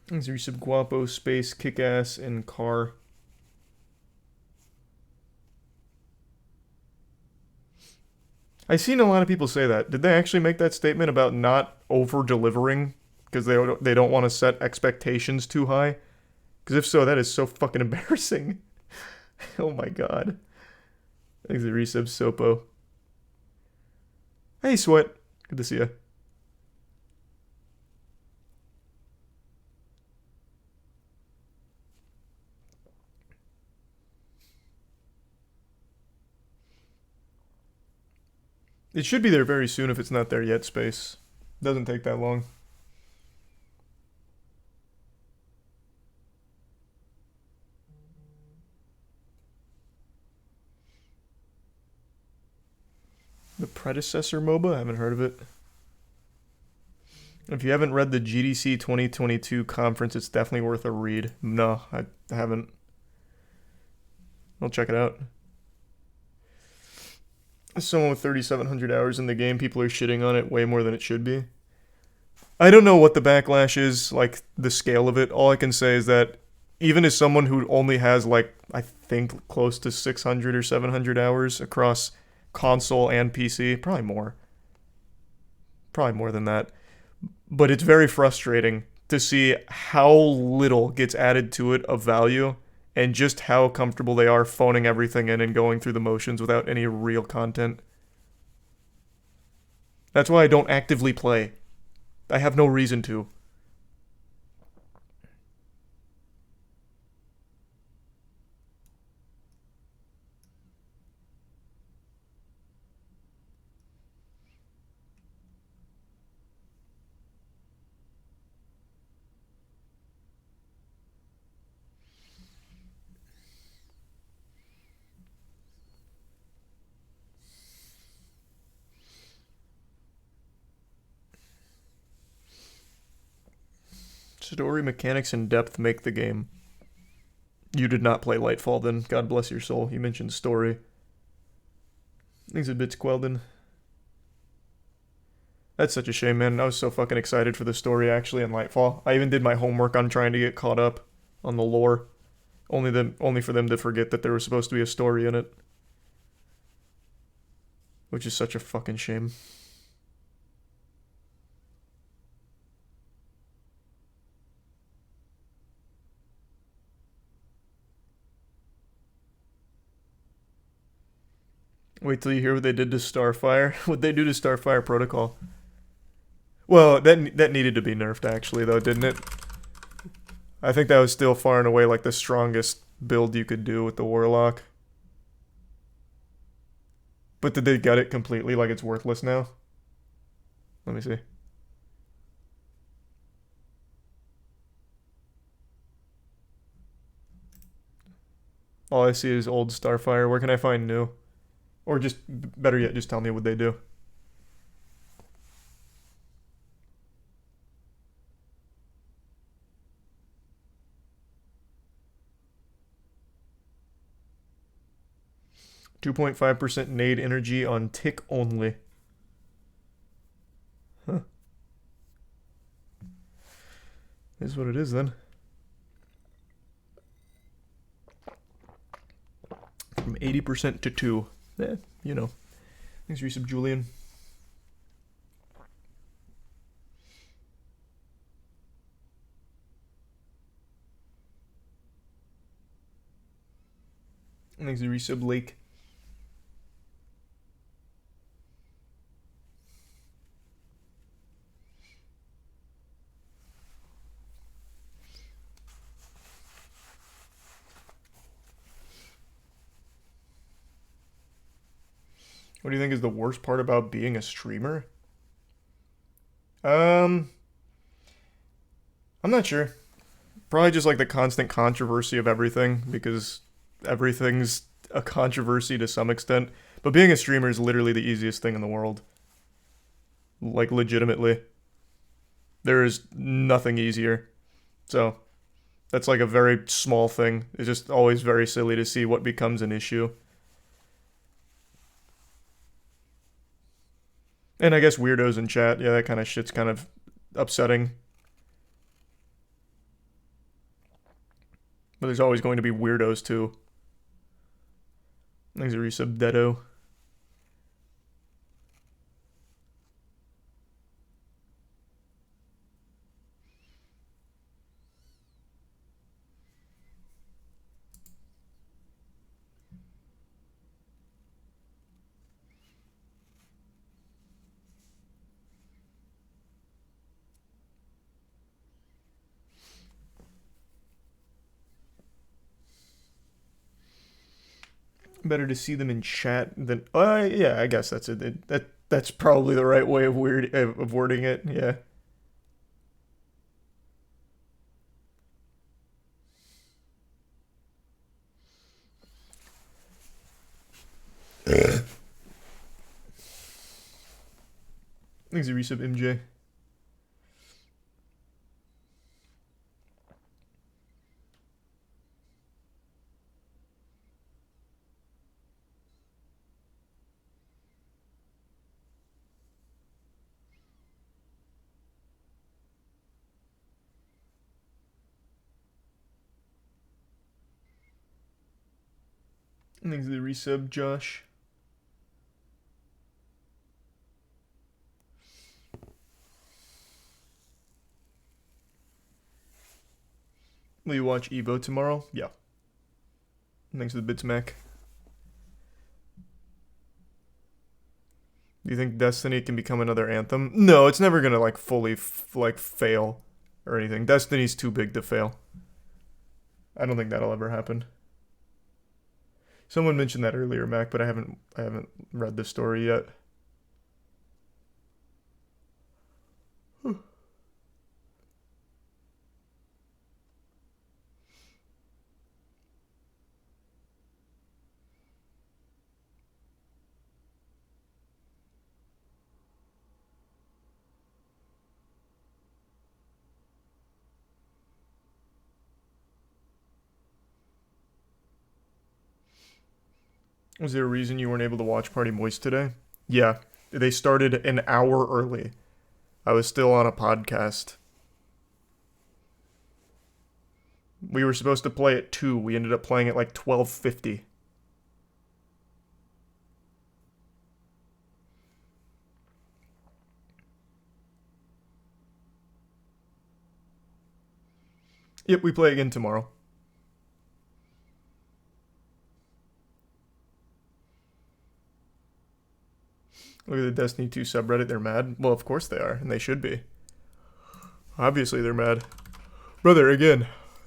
These are some Guapo, Space, Kick-Ass, and Car. I've seen a lot of people say that. Did they actually make that statement about not over-delivering because they don't want to set expectations too high? Because if so, that is so fucking embarrassing. Oh my god. Thanks to resub Sopo. Hey, Sweat. Good to see you. It should be there very soon if it's not there yet, Space. Doesn't take that long. The predecessor MOBA? I haven't heard of it. If you haven't read the GDC 2022 conference, it's definitely worth a read. No, I haven't. I'll check it out. Someone with 3,700 hours in the game, people are shitting on it way more than it should be. I don't know what the backlash is, like the scale of it. All I can say is that even as someone who only has like, I think close to 600 or 700 hours across console and PC, probably more than that. But it's very frustrating to see how little gets added to it of value and just how comfortable they are phoning everything in and going through the motions without any real content. That's why I don't actively play. I have no reason to. Story mechanics and depth make the game. You did not play Lightfall then. God bless your soul. You mentioned story. Things a bit Quelden. That's such a shame, man. I was so fucking excited for the story actually in Lightfall. I even did my homework on trying to get caught up on the lore. Only for them to forget that there was supposed to be a story in it. Which is such a fucking shame. Wait till you hear what they did to Starfire. What they do to Starfire Protocol. Well, that needed to be nerfed actually though, didn't it? I think that was still far and away like the strongest build you could do with the Warlock. But did they gut it completely like it's worthless now? Let me see. All I see is old Starfire. Where can I find new? Or just, better yet, just tell me what they do. .5% nade energy on tick only. Huh. Is what it is then. From 80% to 2. You know. Thanks, Resub Julian. Thanks, Resub Lake. What do you think is the worst part about being a streamer? I'm not sure. Probably just like the constant controversy of everything, because everything's a controversy to some extent. But being a streamer is literally the easiest thing in the world. Like, legitimately. There is nothing easier. So, that's like a very small thing. It's just always very silly to see what becomes an issue. And I guess weirdos in chat, yeah, that kind of shit's kind of upsetting. But there's always going to be weirdos too. Thanks a resub, Deado. Better to see them in chat than yeah, I guess that's it. That's probably the right way of wording it. Yeah. Thanks, resub MJ. Thanks, the resub, Josh. Will you watch Evo tomorrow? Yeah. Thanks to the Bits Mac. Do you think Destiny can become another Anthem? No, it's never gonna like fully like fail or anything. Destiny's too big to fail. I don't think that'll ever happen. Someone mentioned that earlier, Mac, but I haven't read the story yet. Was there a reason you weren't able to watch Party Moist today? Yeah, they started an hour early. I was still on a podcast. We were supposed to play at 2. We ended up playing at like 12:50. Yep, we play again tomorrow. Look at the Destiny 2 subreddit, they're mad. Well, of course they are, and they should be. Obviously they're mad. Brother, again,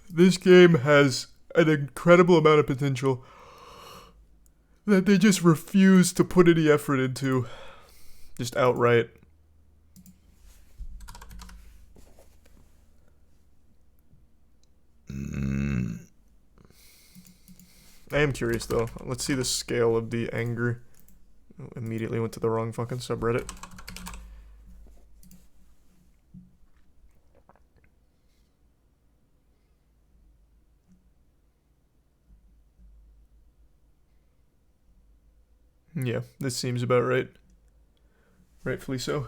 this game has an incredible amount of potential that they just refuse to put any effort into. Just outright. I am curious though. Let's see the scale of the anger. Oh, immediately went to the wrong fucking subreddit. Yeah, this seems about right. Rightfully so.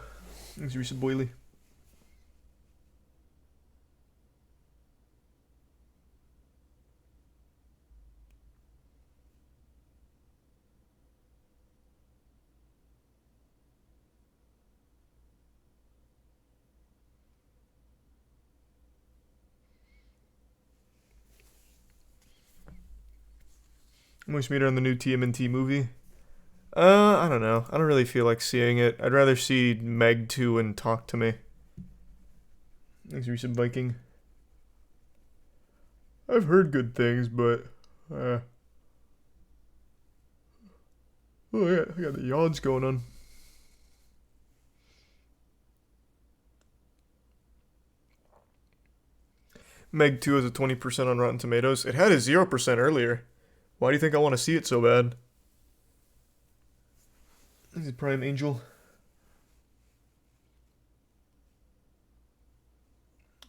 Thanks, Risa Boyley. Moist meter on the new TMNT movie. I don't know. I don't really feel like seeing it. I'd rather see Meg 2 and Talk to Me. Thanks, Recent Viking. I've heard good things, but oh, I got the yawns going on. Meg 2 has a 20% on Rotten Tomatoes. It had a 0% earlier. Why do you think I want to see it so bad? Is it Prime Angel?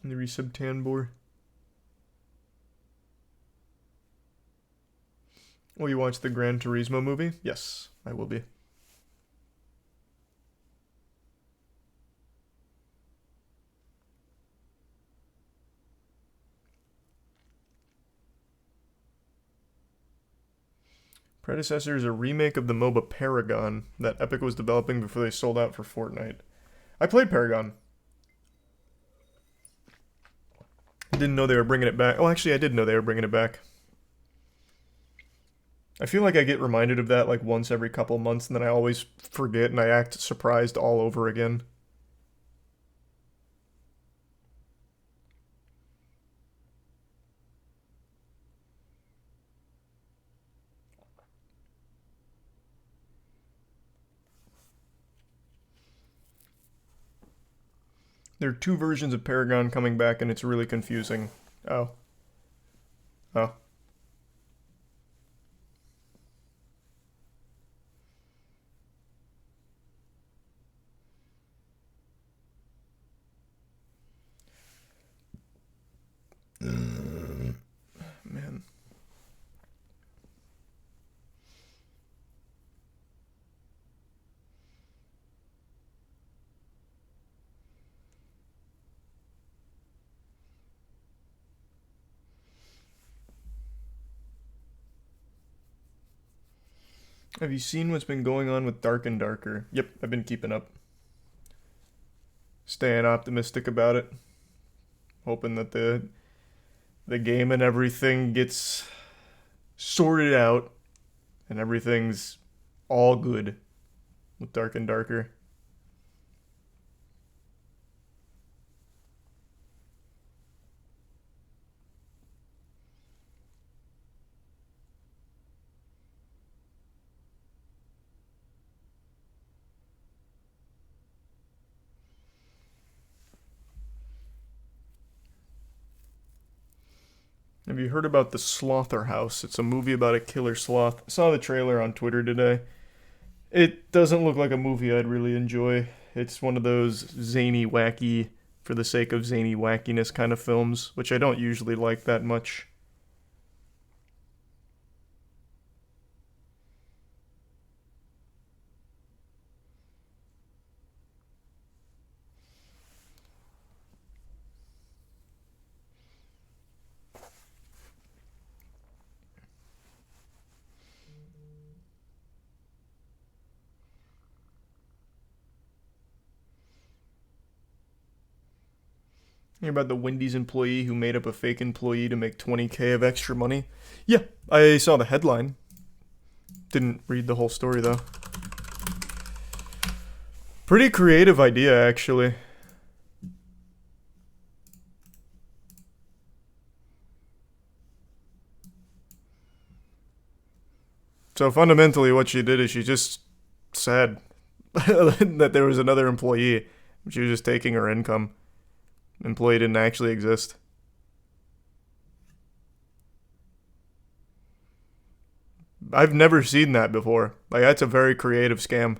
And the resub Tanbor. Will you watch the Gran Turismo movie? Yes, I will be. Predecessor is a remake of the MOBA Paragon that Epic was developing before they sold out for Fortnite. I played Paragon. I didn't know they were bringing it back. Oh, actually, I did know they were bringing it back. I feel like I get reminded of that like once every couple months, and then I always forget and I act surprised all over again. There are 2 versions of Paragon coming back, and it's really confusing. Oh. Oh. Have you seen what's been going on with Dark and Darker? Yep, I've been keeping up. Staying optimistic about it. Hoping that the game and everything gets sorted out and everything's all good with Dark and Darker. Have you heard about the Slaughterhouse? It's a movie about a killer sloth. I saw the trailer on Twitter today. It doesn't look like a movie I'd really enjoy. It's one of those zany, wacky, for the sake of zany wackiness kind of films, which I don't usually like that much. Hear about the Wendy's employee who made up a fake employee to make 20K of extra money? Yeah, I saw the headline. Didn't read the whole story though. Pretty creative idea, actually. So fundamentally what she did is she just said that there was another employee. She was just taking her income. Employee didn't actually exist. I've never seen that before. Like, that's a very creative scam.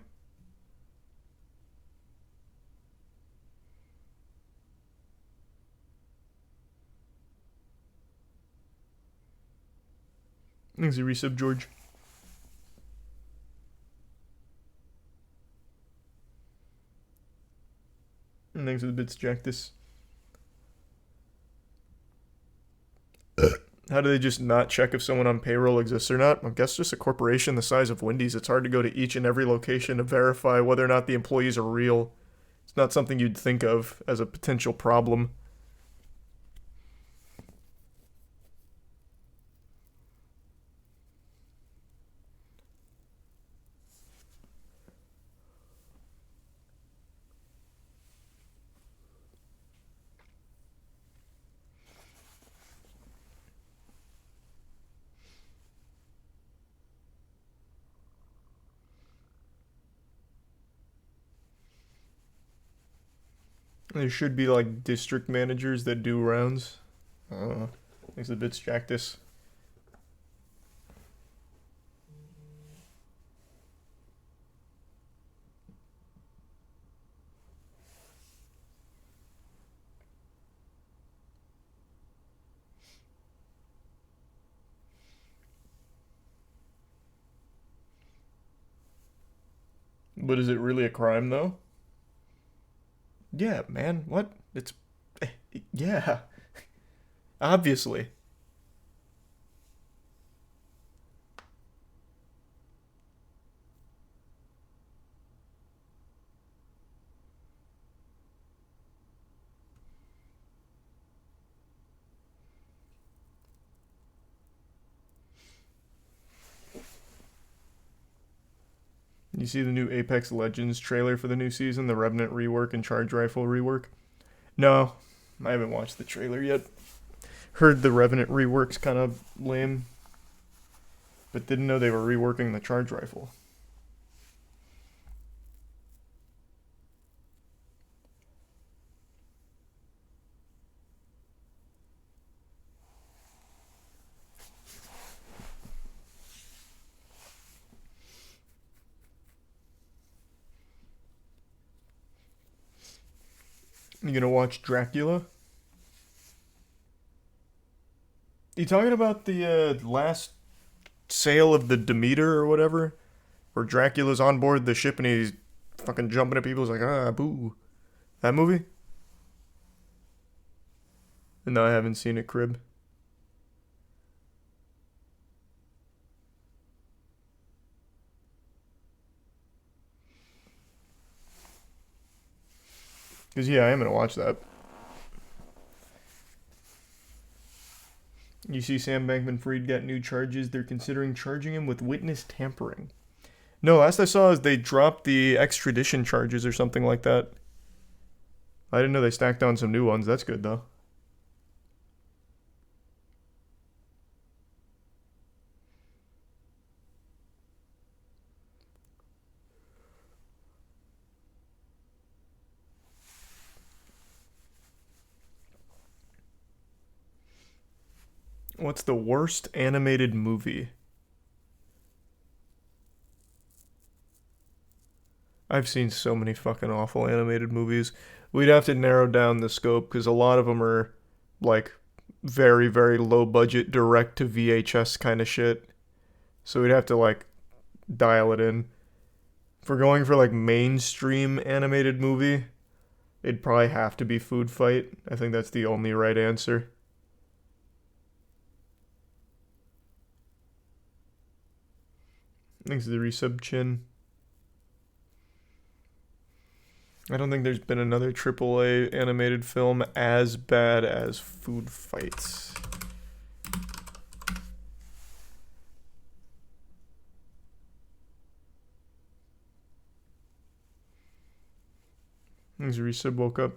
Thanks for resub, George. And thanks for the bits, Jactus. How do they just not check if someone on payroll exists or not? I guess just a corporation the size of Wendy's, it's hard to go to each and every location to verify whether or not the employees are real. It's not something you'd think of as a potential problem. There should be like district managers that do rounds. Thanks for the bits, Jactus. But is it really a crime though? Yeah, man. What? It's yeah. Obviously. You see the new Apex Legends trailer for the new season, the Revenant rework and Charge Rifle rework? No, I haven't watched the trailer yet. Heard the Revenant rework's kind of lame, but didn't know they were reworking the Charge Rifle. You gonna watch Dracula? You talking about the last sale of the Demeter or whatever? Where Dracula's on board the ship and he's fucking jumping at people. He's like, ah, boo. That movie? No, I haven't seen it, Crib. Because, yeah, I am going to watch that. You see Sam Bankman-Fried got new charges. They're considering charging him with witness tampering. No, last I saw is they dropped the extradition charges or something like that. I didn't know they stacked on some new ones. That's good, though. What's the worst animated movie? I've seen so many fucking awful animated movies. We'd have to narrow down the scope because a lot of them are like very, very low budget direct to VHS kind of shit. So we'd have to like dial it in. If we're going for like mainstream animated movie, it'd probably have to be Food Fight. I think that's the only right answer. Thanks to the resub chin. I don't think there's been another AAA animated film as bad as Food Fights. Thanks to resub woke up.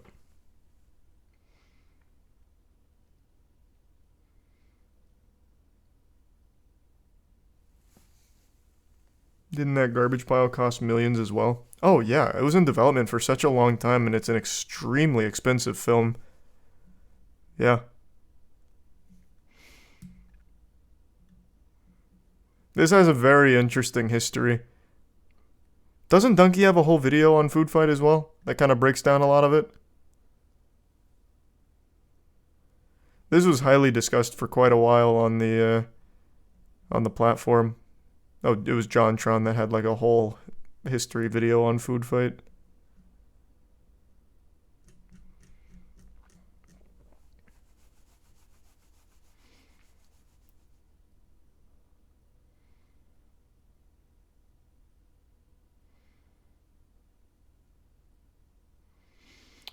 Didn't that garbage pile cost millions as well? Oh, yeah, it was in development for such a long time, and it's an extremely expensive film. Yeah. This has a very interesting history. Doesn't Donkey have a whole video on Food Fight as well? That kind of breaks down a lot of it? This was highly discussed for quite a while on the platform. Oh, it was JonTron that had like a whole history video on Food Fight.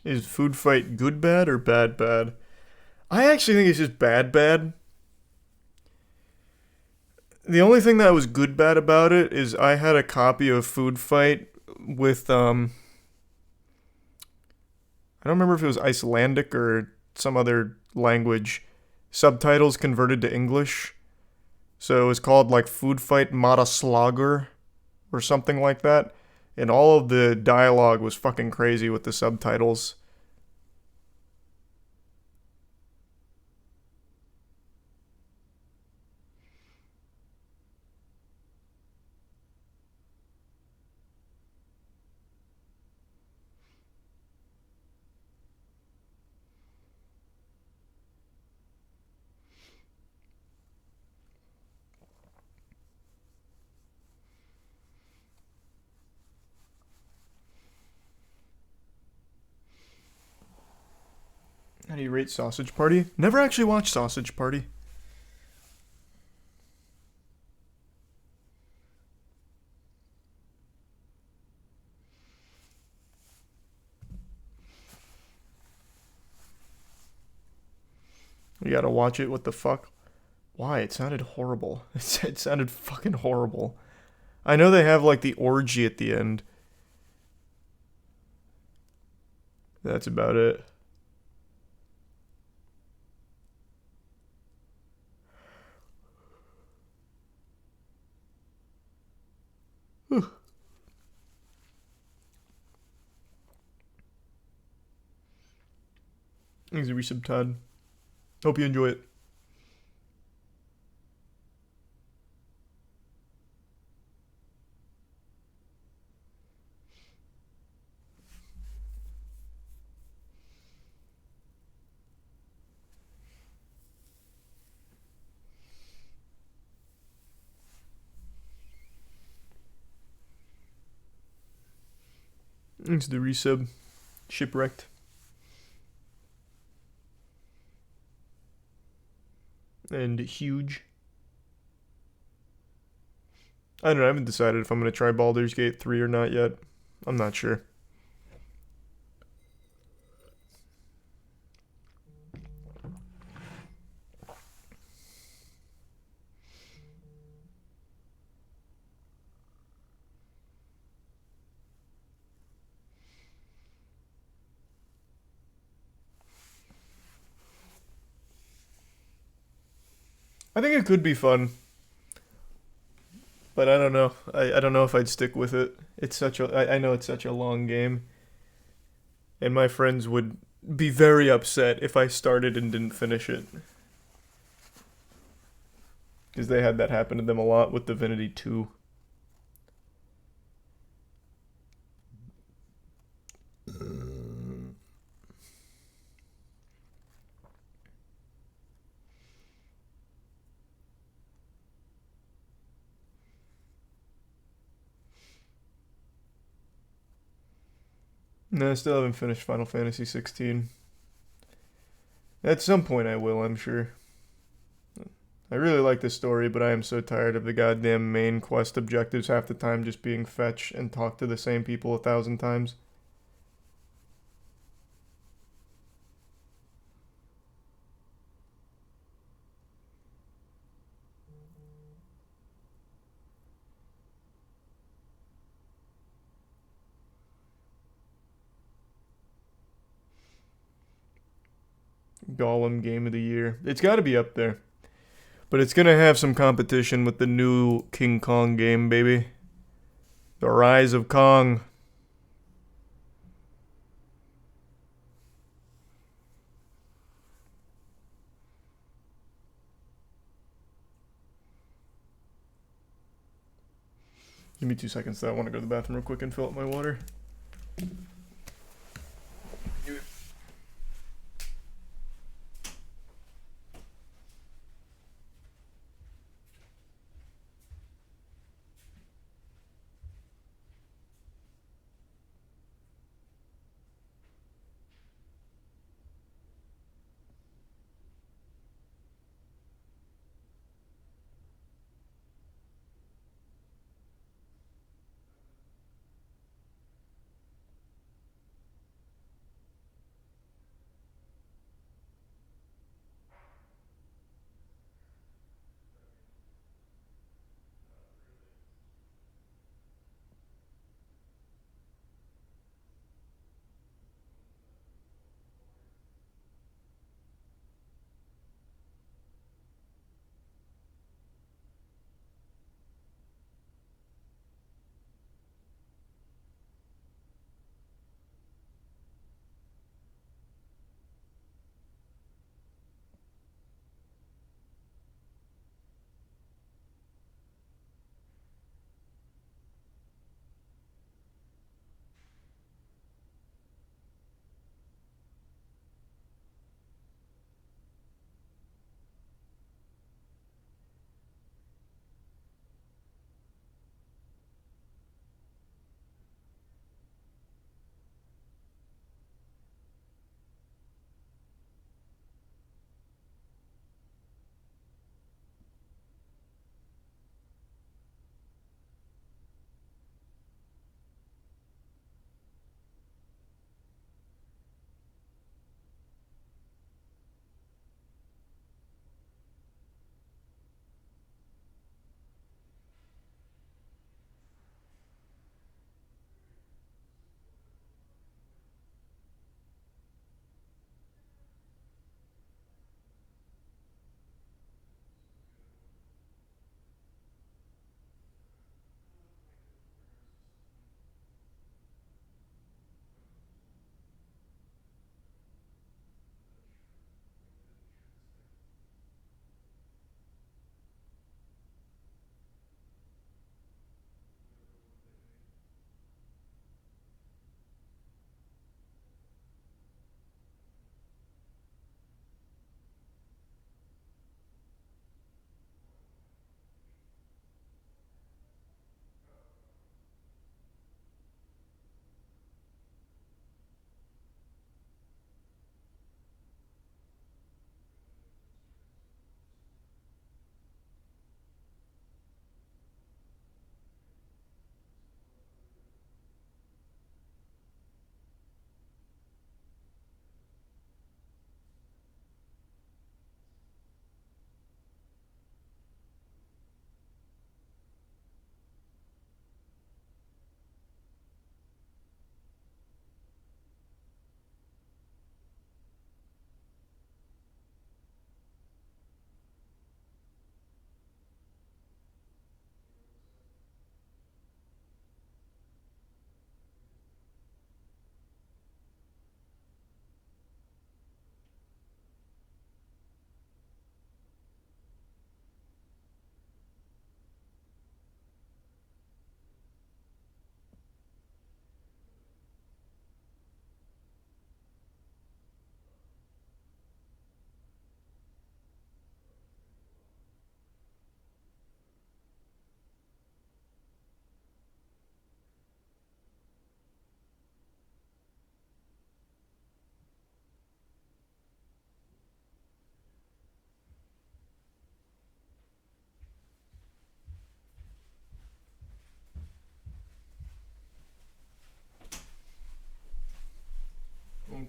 Is Food Fight good bad or bad bad? I actually think it's just bad bad. The only thing that was good bad about it is I had a copy of Food Fight with I don't remember if it was Icelandic or some other language subtitles converted to English. So it was called like Food Fight Mataslager or something like that. And all of the dialogue was fucking crazy with the subtitles. How do you rate Sausage Party? Never actually watched Sausage Party. You gotta watch it. What the fuck? Why? It sounded horrible. It sounded fucking horrible. I know they have like the orgy at the end. That's about it. Thanks for resub, Todd. Hope you enjoy it. Thanks to the resub. Shipwrecked. And huge. I don't know, I haven't decided if I'm going to try Baldur's Gate 3 or not yet. I'm not sure. I think it could be fun, but I don't know. I don't know if I'd stick with it. It's such a I know it's such a long game, and my friends would be very upset if I started and didn't finish it. Because they had that happen to them a lot with Divinity 2. No, I still haven't finished Final Fantasy 16. At some point I will, I'm sure. I really like this story, but I am so tired of the goddamn main quest objectives half the time just being fetch and talk to the same people 1,000 times. Gollum Game of the Year. It's got to be up there. But it's going to have some competition with the new King Kong game, baby. The Rise of Kong. Give me 2 seconds though. I want to go to the bathroom real quick and fill up my water.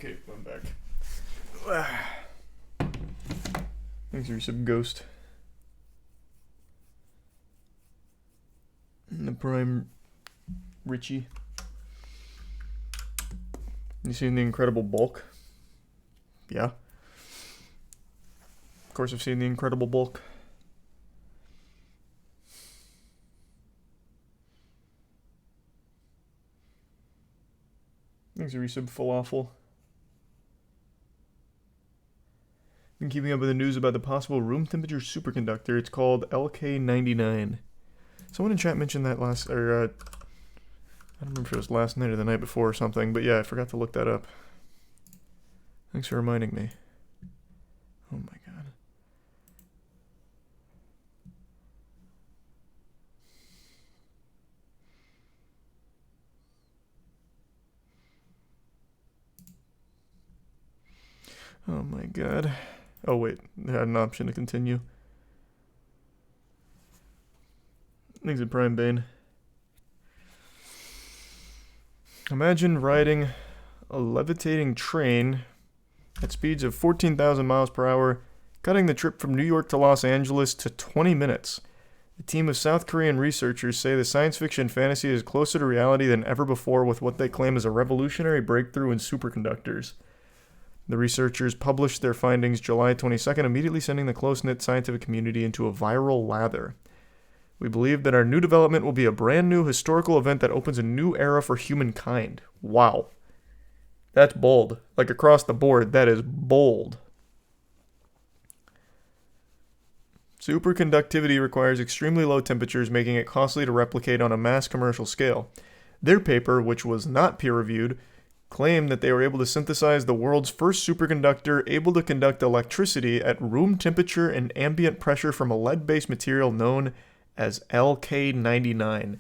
Okay, I'm back. Thanks for some ghost. And the prime Richie. You seen The Incredible Bulk? Yeah. Of course I've seen The Incredible Bulk. Thanks for resub falafel. Been keeping up with the news about the possible room temperature superconductor. It's called LK99. Someone in chat mentioned that last, or I don't remember if it was last night or the night before or something, but yeah, I forgot to look that up. Thanks for reminding me. Oh my god. Oh my god. Oh wait, they had an option to continue. Thanks to Prime Bane. Imagine riding a levitating train at speeds of 14,000 miles per hour, cutting the trip from New York to Los Angeles to 20 minutes. A team of South Korean researchers say the science fiction fantasy is closer to reality than ever before with what they claim is a revolutionary breakthrough in superconductors. The researchers published their findings July 22nd, immediately sending the close-knit scientific community into a viral lather. We believe that our new development will be a brand new historical event that opens a new era for humankind. Wow. That's bold. Like across the board, that is bold. Superconductivity requires extremely low temperatures, making it costly to replicate on a mass commercial scale. Their paper, which was not peer-reviewed, claimed that they were able to synthesize the world's first superconductor able to conduct electricity at room temperature and ambient pressure from a lead-based material known as LK99.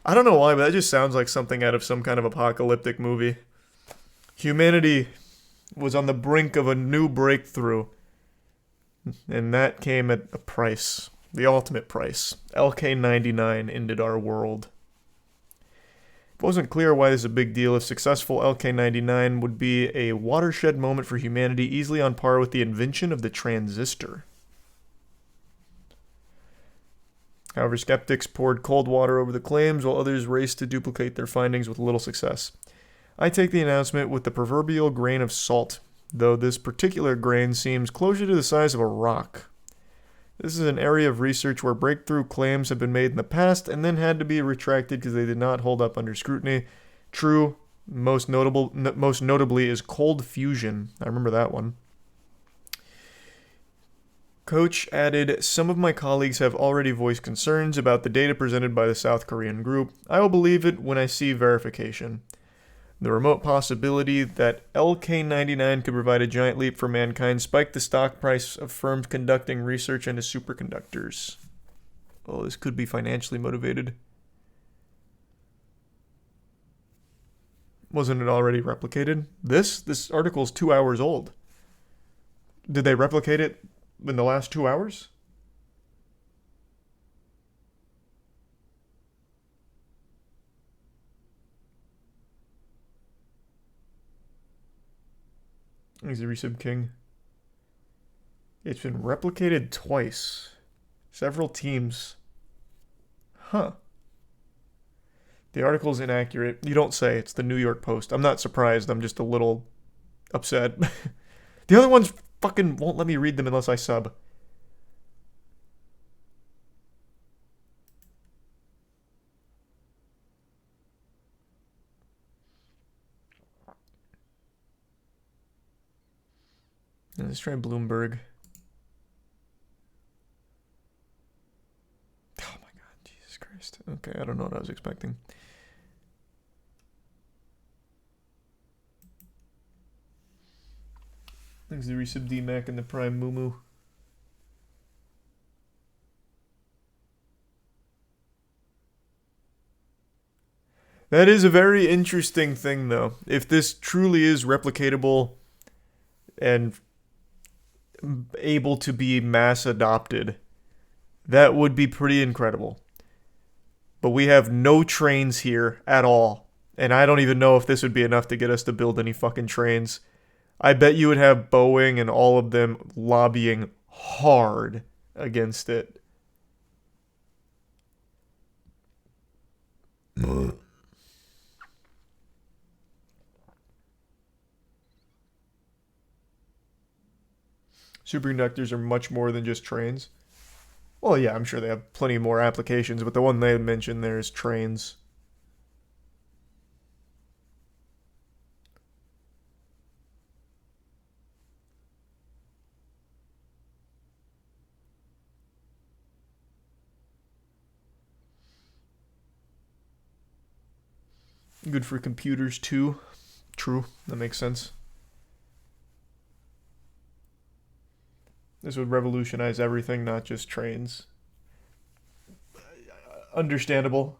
I don't know why, but that just sounds like something out of some kind of apocalyptic movie. Humanity was on the brink of a new breakthrough, and that came at a price. The ultimate price. LK99 ended our world. It wasn't clear why this is a big deal. If successful, LK99 would be a watershed moment for humanity, easily on par with the invention of the transistor. However, skeptics poured cold water over the claims, while others raced to duplicate their findings with little success. I take the announcement with the proverbial grain of salt, though this particular grain seems closer to the size of a rock. This is an area of research where breakthrough claims have been made in the past and then had to be retracted because they did not hold up under scrutiny. True, most notably is cold fusion. I remember that one. Coach added, some of my colleagues have already voiced concerns about the data presented by the South Korean group. I will believe it when I see verification. The remote possibility that LK99 could provide a giant leap for mankind spiked the stock price of firms conducting research into superconductors. Oh, this could be financially motivated. Wasn't it already replicated? This article is 2 hours old. Did they replicate it in the last 2 hours? He's a resub king. It's been replicated twice. Several teams. Huh. The article's inaccurate. You don't say. It's the New York Post. I'm not surprised. I'm just a little upset. The other ones fucking won't let me read them unless I sub. Let's try Bloomberg. Oh my god, Jesus Christ. Okay, I don't know what I was expecting. Thanks to resub DMAC and the Prime Mumu. That is a very interesting thing, though. If this truly is replicatable and able to be mass adopted, that would be pretty incredible. But we have no trains here at all. And I don't even know if this would be enough to get us to build any fucking trains. I bet you would have Boeing and all of them lobbying hard against it. Superconductors are much more than just trains. Well, yeah, I'm sure they have plenty more applications, but the one they mentioned there is trains. Good for computers too. True, that makes sense. This would revolutionize everything, not just trains. Understandable.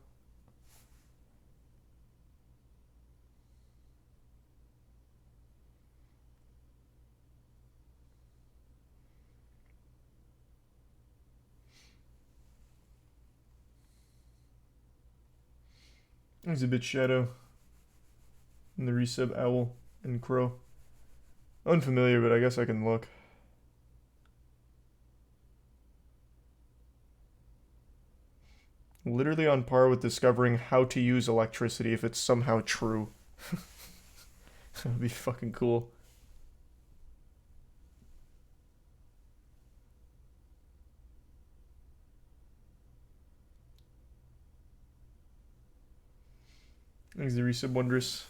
Exhibit Shadow. And the resub Owl and Crow. Unfamiliar, but I guess I can look. Literally on par with discovering how to use electricity if it's somehow true. That'd be fucking cool. Thanks, the resub Wondrous.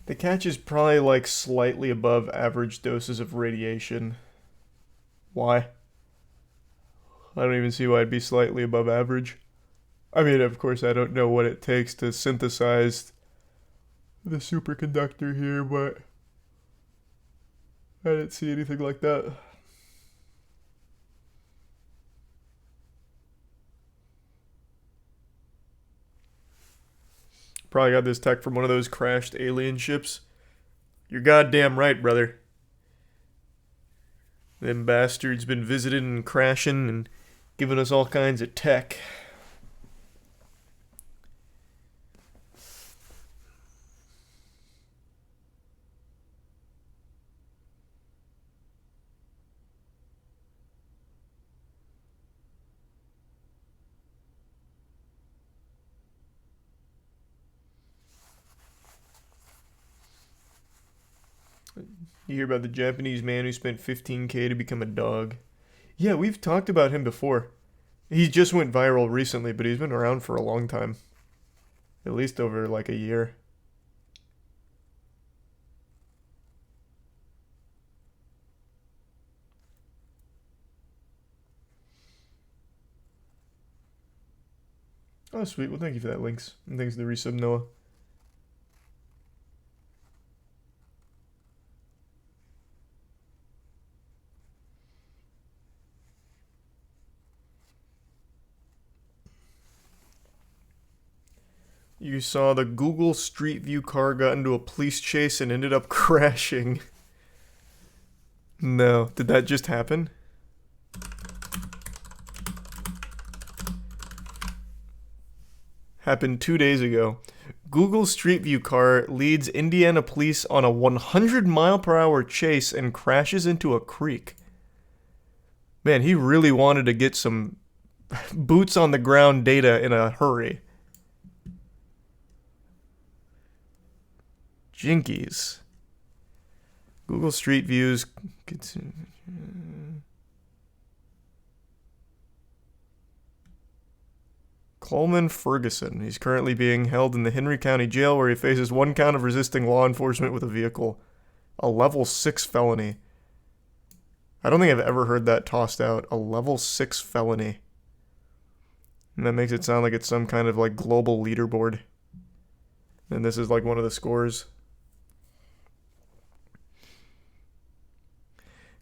The catch is probably like slightly above average doses of radiation. Why? I don't even see why it'd be slightly above average. I mean, of course, I don't know what it takes to synthesize the superconductor here, but I didn't see anything like that. Probably got this tech from one of those crashed alien ships. You're goddamn right, brother. Them bastards been visiting and crashing and giving us all kinds of tech. You hear about the Japanese man who spent 15K to become a dog? Yeah, we've talked about him before. He just went viral recently, but he's been around for a long time. At least over like a year. Oh, sweet. Well, thank you for that, Links. And thanks to the resub, Noah. You saw the Google Street View car got into a police chase and ended up crashing. No. Did that just happen? Happened 2 days ago. Google Street View car leads Indiana police on a 100-mile-per-hour chase and crashes into a creek. Man, he really wanted to get some boots on the ground data in a hurry. Jinkies. Google Street Views. Coleman Ferguson. He's currently being held in the Henry County Jail where he faces 1 count of resisting law enforcement with a vehicle. A level 6 felony. I don't think I've ever heard that tossed out. A level 6 felony. And that makes it sound like it's some kind of like global leaderboard. And this is like one of the scores.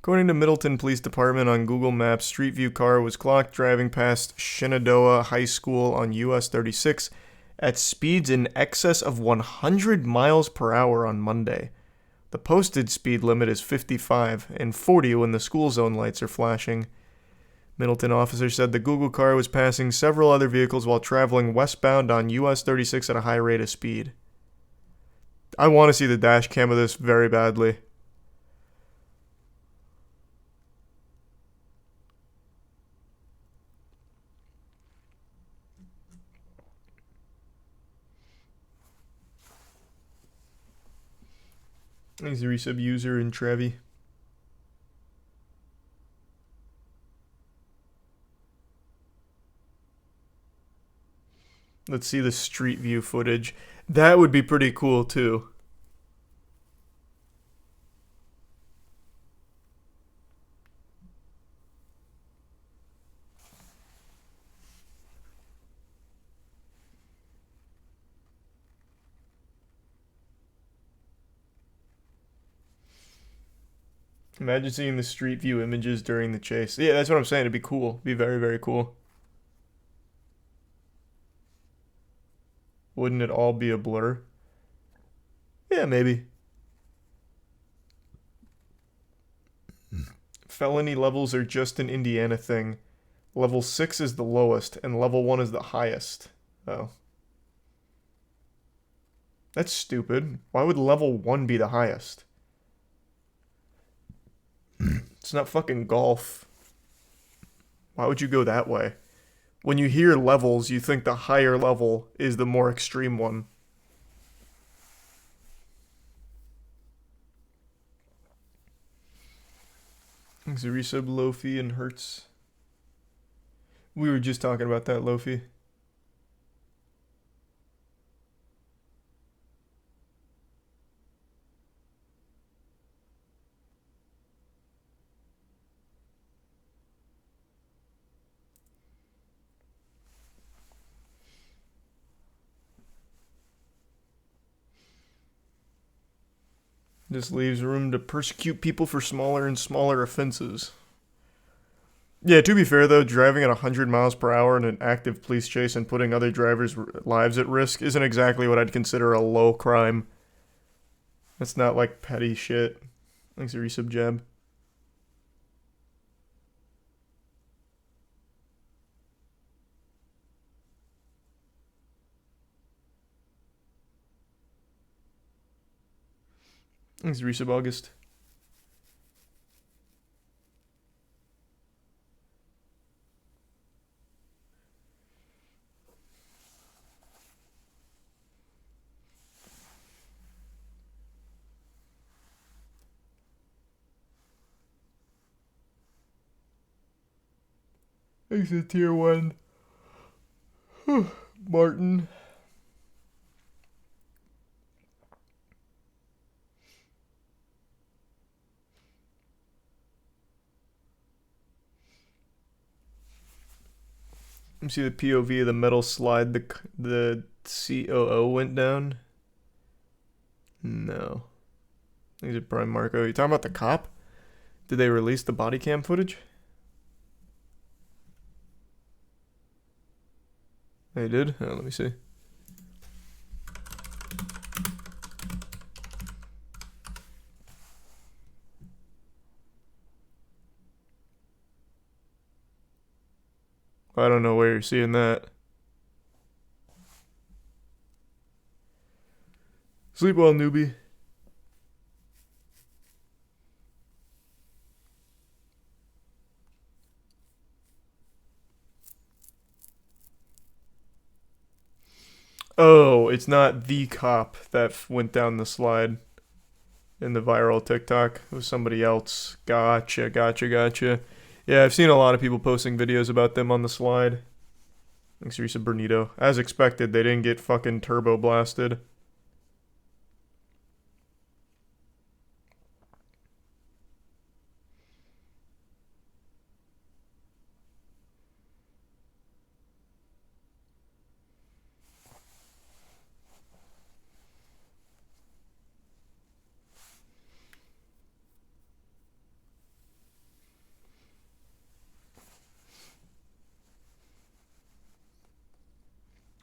According to Middleton Police Department on Google Maps, Street View car was clocked driving past Shenandoah High School on US 36 at speeds in excess of 100 miles per hour on Monday. The posted speed limit is 55 and 40 when the school zone lights are flashing. Middleton officers said the Google car was passing several other vehicles while traveling westbound on US 36 at a high rate of speed. I want to see the dash cam of this very badly. Thanks, the resub user and Trevi. Let's see the street view footage. That would be pretty cool too. Imagine seeing the street view images during the chase. Yeah, that's what I'm saying. It'd be cool. It'd be very, very cool. Wouldn't it all be a blur? Yeah, maybe. Felony levels are just an Indiana thing. Level 6 is the lowest, and level 1 is the highest. Oh. That's stupid. Why would level 1 be the highest? It's not fucking golf. Why would you go that way? When you hear levels, you think the higher level is the more extreme one. Thanks to resub Lofi and Hertz. We were just talking about that, Lofi. This leaves room to persecute people for smaller and smaller offenses. Yeah, to be fair though, driving at 100 miles per hour in an active police chase and putting other drivers' lives at risk isn't exactly what I'd consider a low crime. That's not like petty shit. Thanks for resub, Jeb. Thanks for resub, August. Thanks to tier 1. Martin. Let me see the POV of the metal slide the COO went down. No. These are Prime Marco. You talking about the cop? Did they release the body cam footage? They did? Oh, let me see. I don't know where you're seeing that. Sleep well, newbie. Oh, it's not the cop that went down the slide in the viral TikTok. It was somebody else. Gotcha. Yeah, I've seen a lot of people posting videos about them on the slide. Thanks, Risa Bernito. As expected, they didn't get fucking turbo blasted.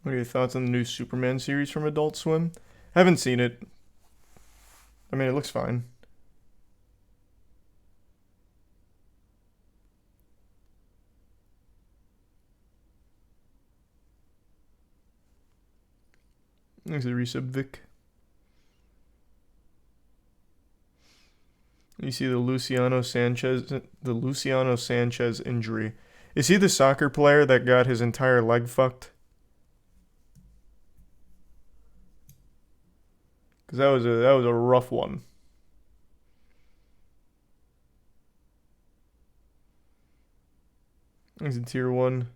What are your thoughts on the new Superman series from Adult Swim? Haven't seen it. I mean, it looks fine. Thanks a resub, Vic. You see the Luciano Sanchez injury. Is he the soccer player that got his entire leg fucked? Because that was a rough one. He's in tier 1.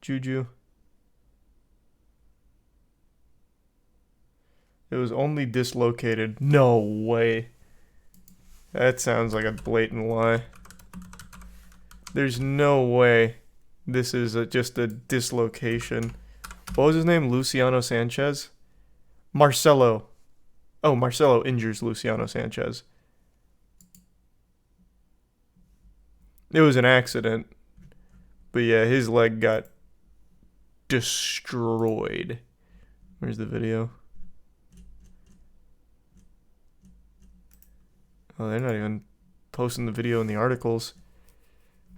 Juju. It was only dislocated. No way. That sounds like a blatant lie. There's no way this is just a dislocation. What was his name? Luciano Sanchez? Marcelo. Oh, Marcelo injures Luciano Sanchez. It was an accident. But yeah, his leg got destroyed. Where's the video? Oh, they're not even posting the video in the articles.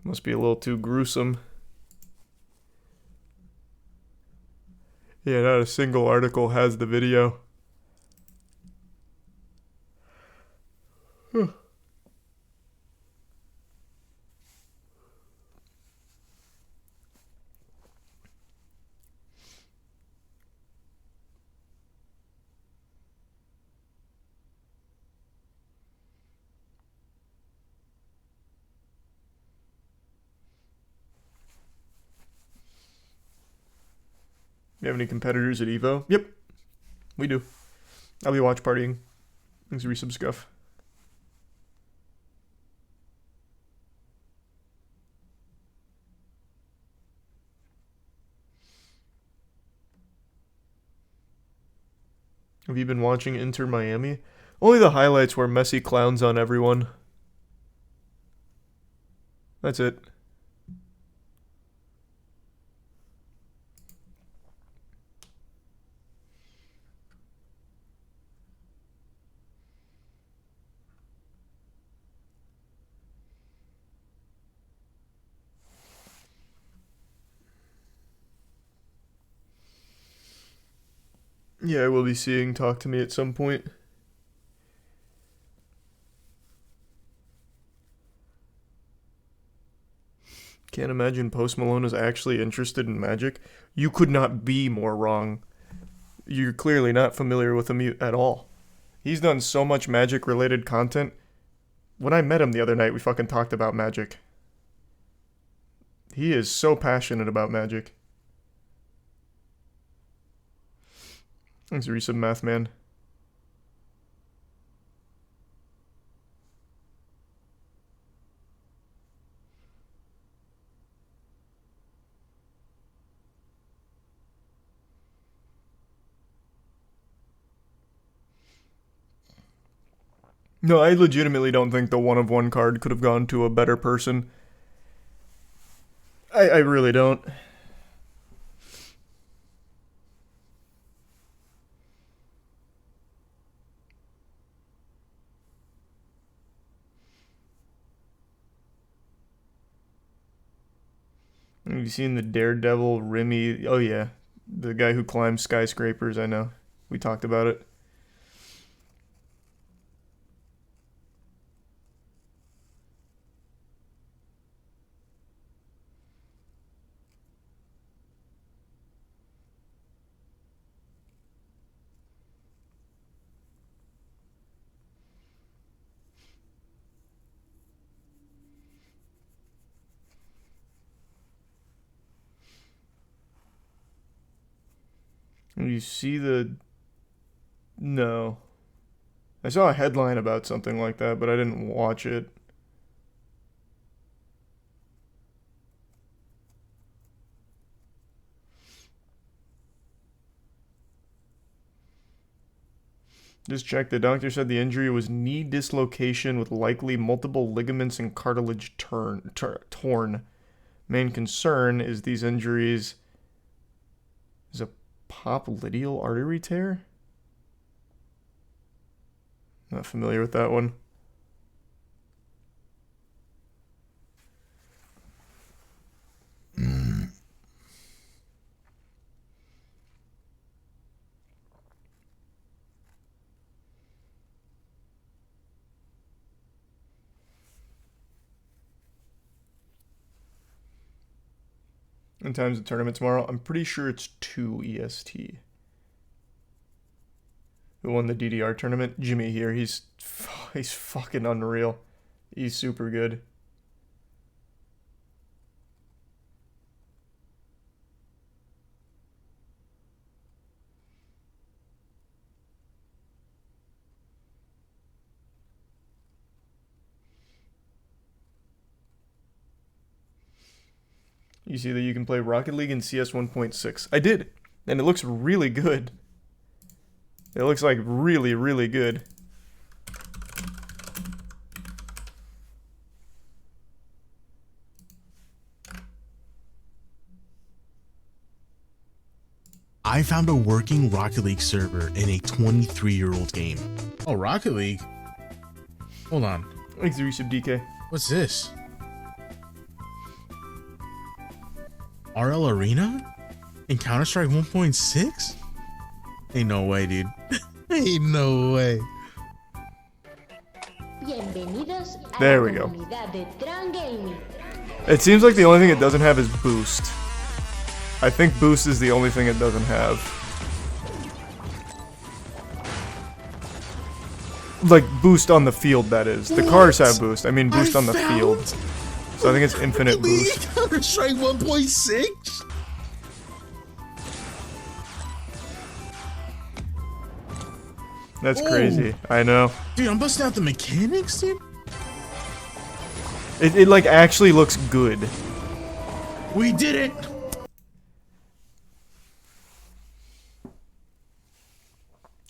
Must be a little too gruesome. Yeah, not a single article has the video. Huh. You have any competitors at Evo? Yep, we do. I'll be watch partying. Thanks for resub scuff. Have you been watching Inter Miami? Only the highlights where Messi clowns on everyone. That's it. Yeah, I will be seeing Talk to Me at some point. Can't imagine Post Malone is actually interested in Magic. You could not be more wrong. You're clearly not familiar with him at all. He's done so much Magic-related content. When I met him the other night, we fucking talked about Magic. He is so passionate about Magic. Thanks for resub, Math Man. No, I legitimately don't think the 1/1 card could have gone to a better person. I really don't. Have you seen the Daredevil Remy? Oh yeah, the guy who climbs skyscrapers, I know. We talked about it. You see the... No. I saw a headline about something like that, but I didn't watch it. Just checked. The doctor said the injury was knee dislocation with likely multiple ligaments and cartilage torn. Main concern is these injuries is a Popliteal artery tear? Not familiar with that one. In times of tournament tomorrow, I'm pretty sure it's 2 EST. Who won the DDR tournament? Jimmy here. He's fucking unreal. He's super good. You see that you can play Rocket League in CS 1.6. I did, and it looks really good. It looks like really, really good. I found a working Rocket League server in a 23-year-old game. Oh, Rocket League? Hold on. Thanks, Resub DK. What's this? RL Arena? In Counter-Strike 1.6? Ain't no way, dude. Ain't no way. There we go. It seems like the only thing it doesn't have is boost. I think boost is the only thing it doesn't have. Like, boost on the field, that is. The cars have boost. I mean, boost on the field. So I think it's infinite boost. Counter-Strike 1.6? That's crazy. I know. Dude, I'm busting out the mechanics, dude. It like actually looks good. We did it.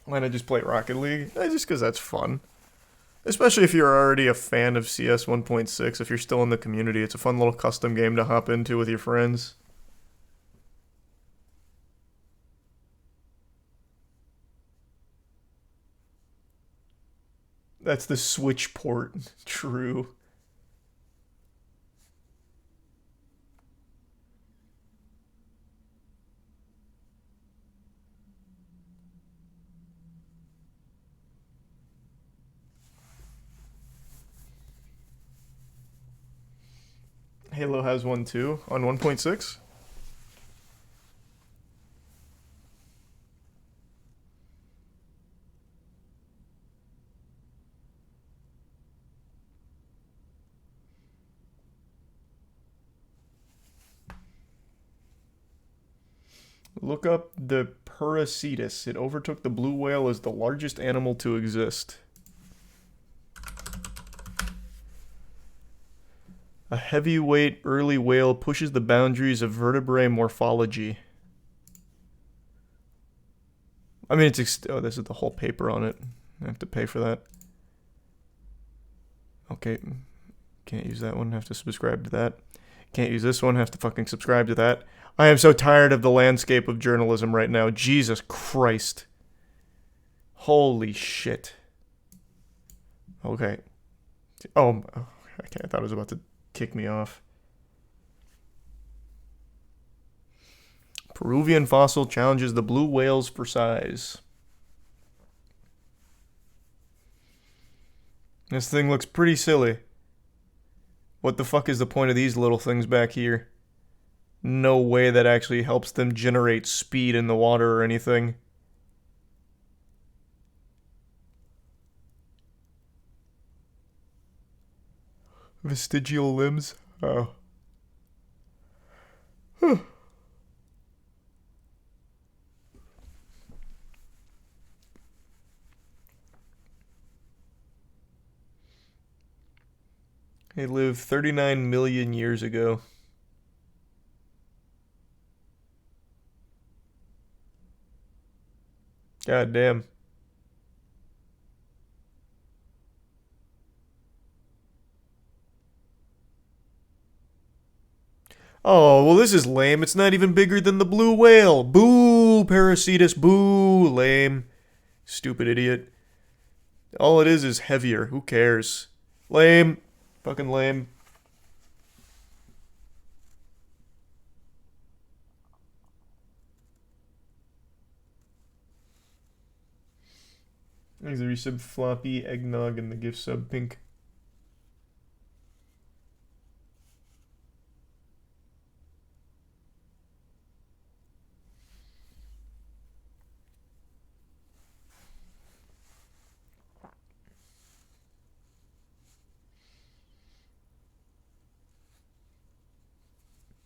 Why not just play Rocket League? Just because that's fun. Especially if you're already a fan of CS 1.6, if you're still in the community. It's a fun little custom game to hop into with your friends. That's the Switch port. True. Halo has one too on 1.6. Look up the Paracetus. It overtook the blue whale as the largest animal to exist. A heavyweight early whale pushes the boundaries of vertebrae morphology. I mean, oh, this is the whole paper on it. I have to pay for that. Okay. Can't use that one. Have to subscribe to that. Can't use this one. Have to fucking subscribe to that. I am so tired of the landscape of journalism right now. Jesus Christ. Holy shit. Okay. Oh, okay. I thought it was about to kick me off. Peruvian fossil challenges the blue whales for size. This thing looks pretty silly. What the fuck is the point of these little things back here? No way that actually helps them generate speed in the water or anything. Vestigial limbs? Oh. They lived 39 million years ago. God damn. Oh, well this is lame. It's not even bigger than the blue whale. Boo! Parasitus. Boo. Lame. Stupid idiot. All it is heavier. Who cares? Lame. Fucking lame. There's the resub floppy, eggnog, and the gift sub pink.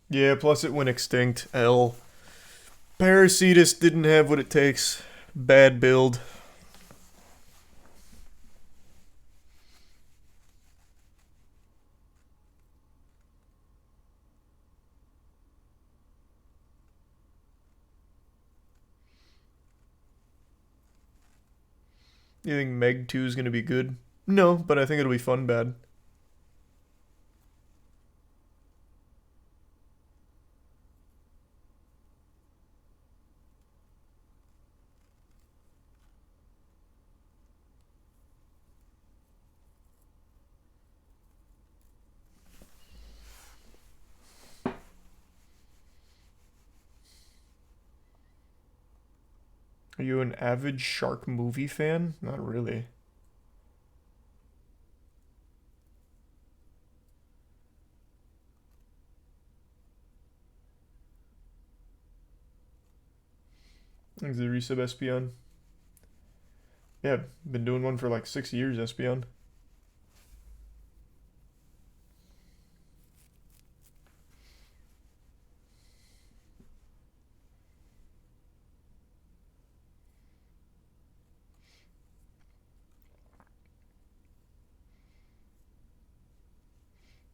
Yeah, plus it went extinct. L. Parasitus didn't have what it takes. Bad build. You think Meg 2 is going to be good? No, but I think it'll be fun bad. Are you an avid shark movie fan? Not really. Thanks the resub Espion. Yeah, been doing one for like 6 years, Espion.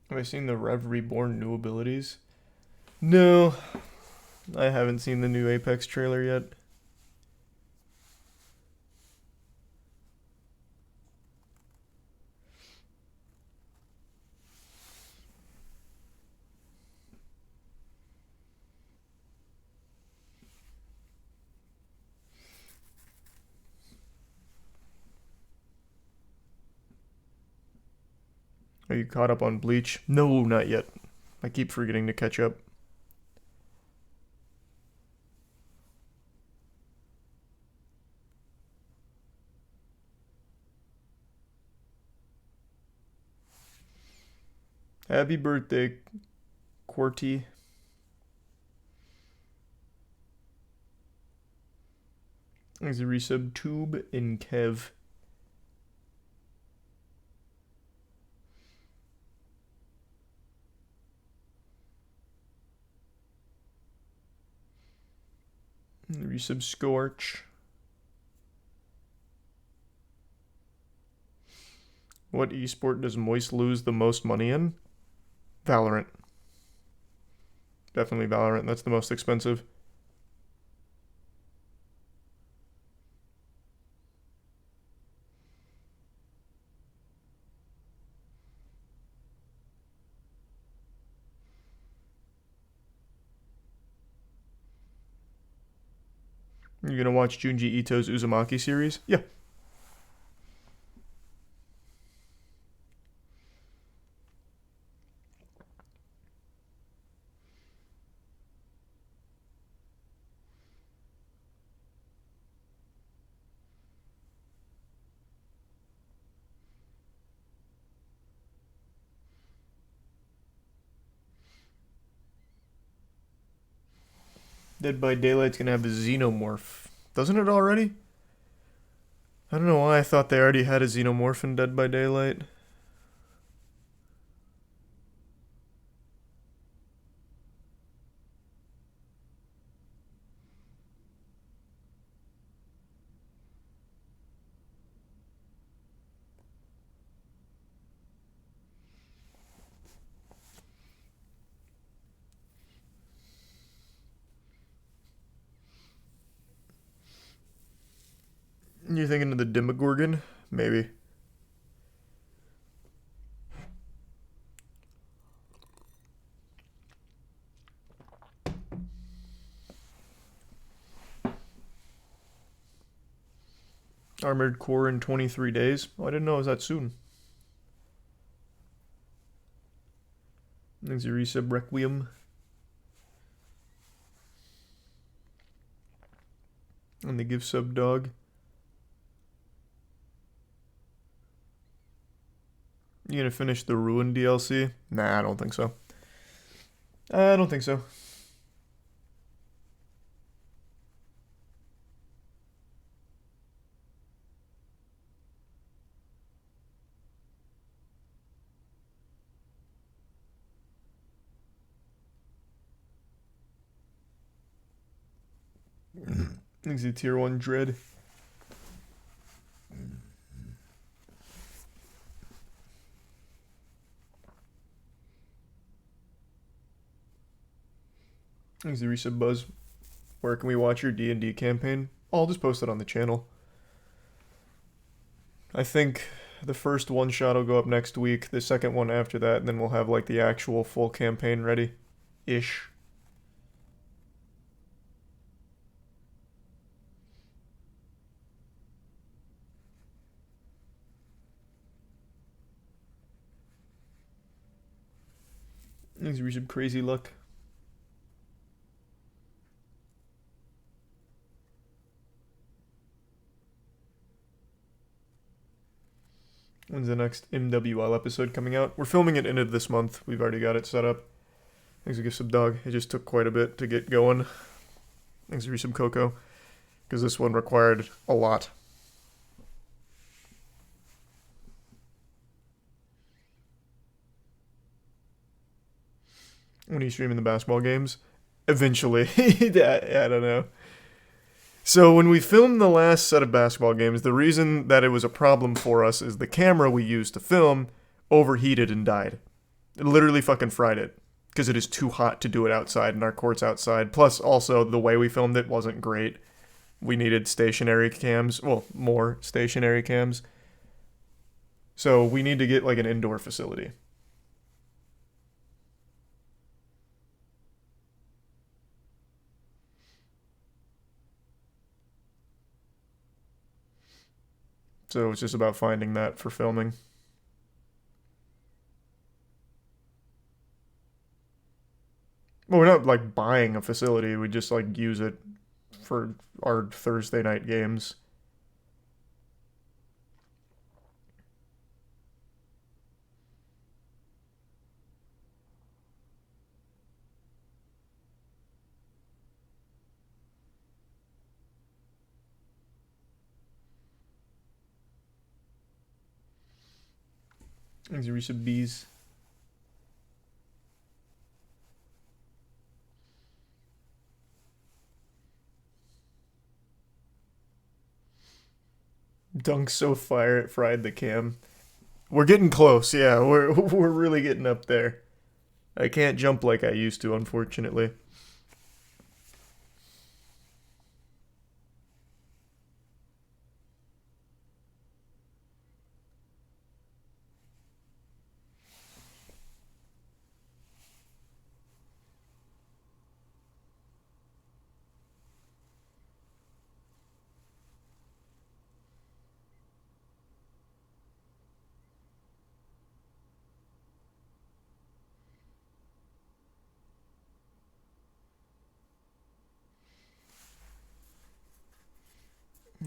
Have I seen the Rev Reborn new abilities? No, I haven't seen the new Apex trailer yet. Are you caught up on Bleach? No, not yet. I keep forgetting to catch up. Happy birthday, Cr1tikal. There's a resub Tube in Kev. Resub Scorch. What esport does Moist lose the most money in? Valorant. Definitely Valorant. That's the most expensive. You gonna watch Junji Ito's Uzumaki series? Yeah. Dead by Daylight's gonna have a xenomorph. Doesn't it already? I don't know why I thought they already had a xenomorph in Dead by Daylight. You're thinking of the Demogorgon? Maybe. Armored Core in 23 days. Oh, I didn't know it was that soon. Thanks, Resub Requiem. And the give sub dog. You gonna finish the Ruin DLC? Nah, I don't think so. I don't think so. Thanks to Tier 1 Dread. Thanks to Resub Buzz. Where can we watch your D&D campaign? I'll just post it on the channel. I think the first one shot will go up next week, the second one after that, and then we'll have like the actual full campaign ready. Ish. Thanks for some crazy luck. When's the next MWL episode coming out? We're filming it into this month. We've already got it set up. Thanks for some dog. It just took quite a bit to get going. Thanks for some Coco. Because this one required a lot. When are you streaming the basketball games? Eventually. I don't know. So when we filmed the last set of basketball games, the reason that it was a problem for us is the camera we used to film overheated and died. It literally fucking fried it. Because it is too hot to do it outside and our court's outside. Plus also the way we filmed it wasn't great. We needed stationary cams. Well, more stationary cams. So we need to get like an indoor facility. So it's just about finding that for filming. Well, we're not like buying a facility. We just like use it for our Thursday night games. Thanks, Resub Bees. Dunk so fire it fried the cam. We're getting close, yeah. We're really getting up there. I can't jump like I used to, unfortunately.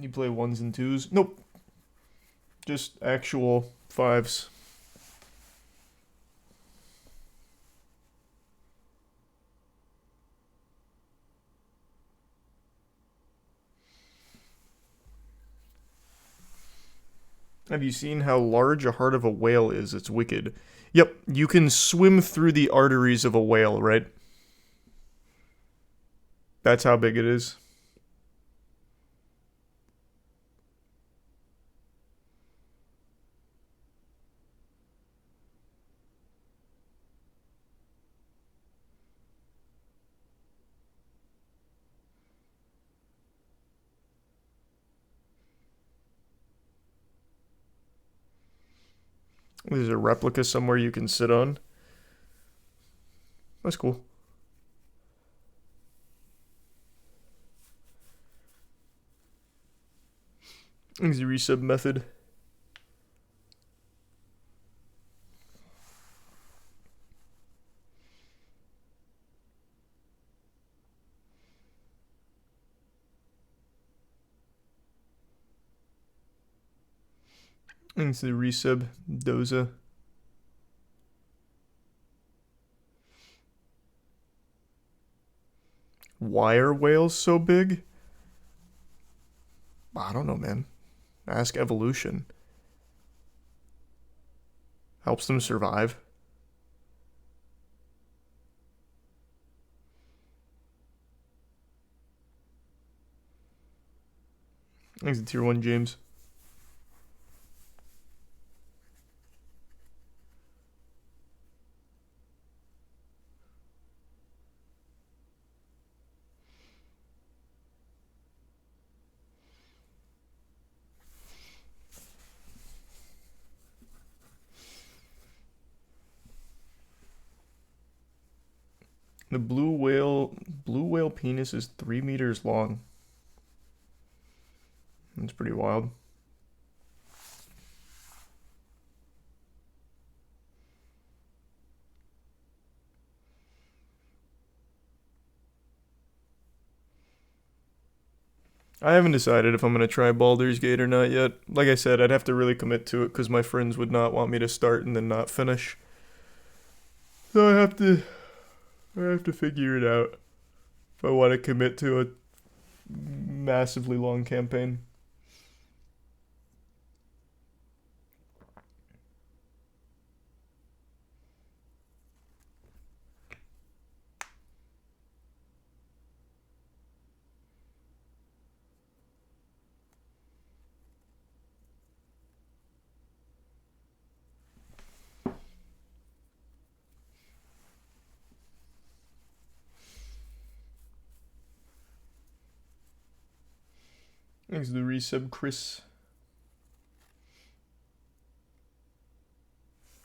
You play ones and twos? Nope. Just actual fives. Have you seen how large a heart of a whale is? It's wicked. Yep, you can swim through the arteries of a whale, right? That's how big it is. There's a replica somewhere you can sit on. That's cool. Thanks the resub method. Thanks the resub Doza. Why are whales so big? I don't know, man. Ask evolution. Helps them survive. Thanks to Tier 1 James. The blue whale penis is 3 meters long. That's pretty wild. I haven't decided if I'm going to try Baldur's Gate or not yet. Like I said, I'd have to really commit to it because my friends would not want me to start and then not finish. So I have to figure it out if I want to commit to a massively long campaign. Thanks to the resub, Chris.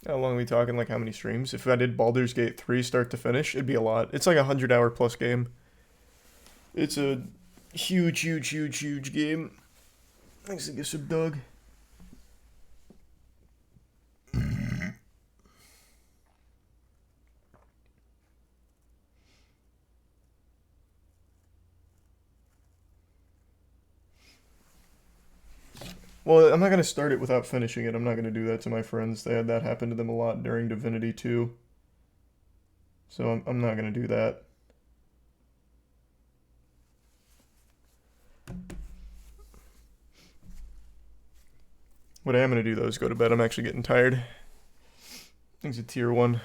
How long are we talking? Like how many streams? If I did Baldur's Gate 3 start to finish, it'd be a lot. It's like a 100-hour plus game. It's a huge game. Thanks to gift sub, Doug. Well, I'm not going to start it without finishing it. I'm not going to do that to my friends. They had that happen to them a lot during Divinity 2. So I'm not going to do that. What I am going to do, though, is go to bed. I'm actually getting tired. Things a tier 1.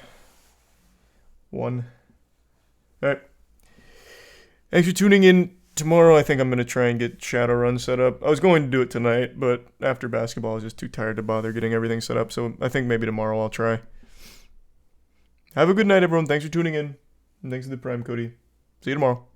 Alright. Thanks for tuning in. Tomorrow, I think I'm going to try and get Shadowrun set up. I was going to do it tonight, but after basketball, I was just too tired to bother getting everything set up. So I think maybe tomorrow I'll try. Have a good night, everyone. Thanks for tuning in. And thanks to the Prime Cody. See you tomorrow.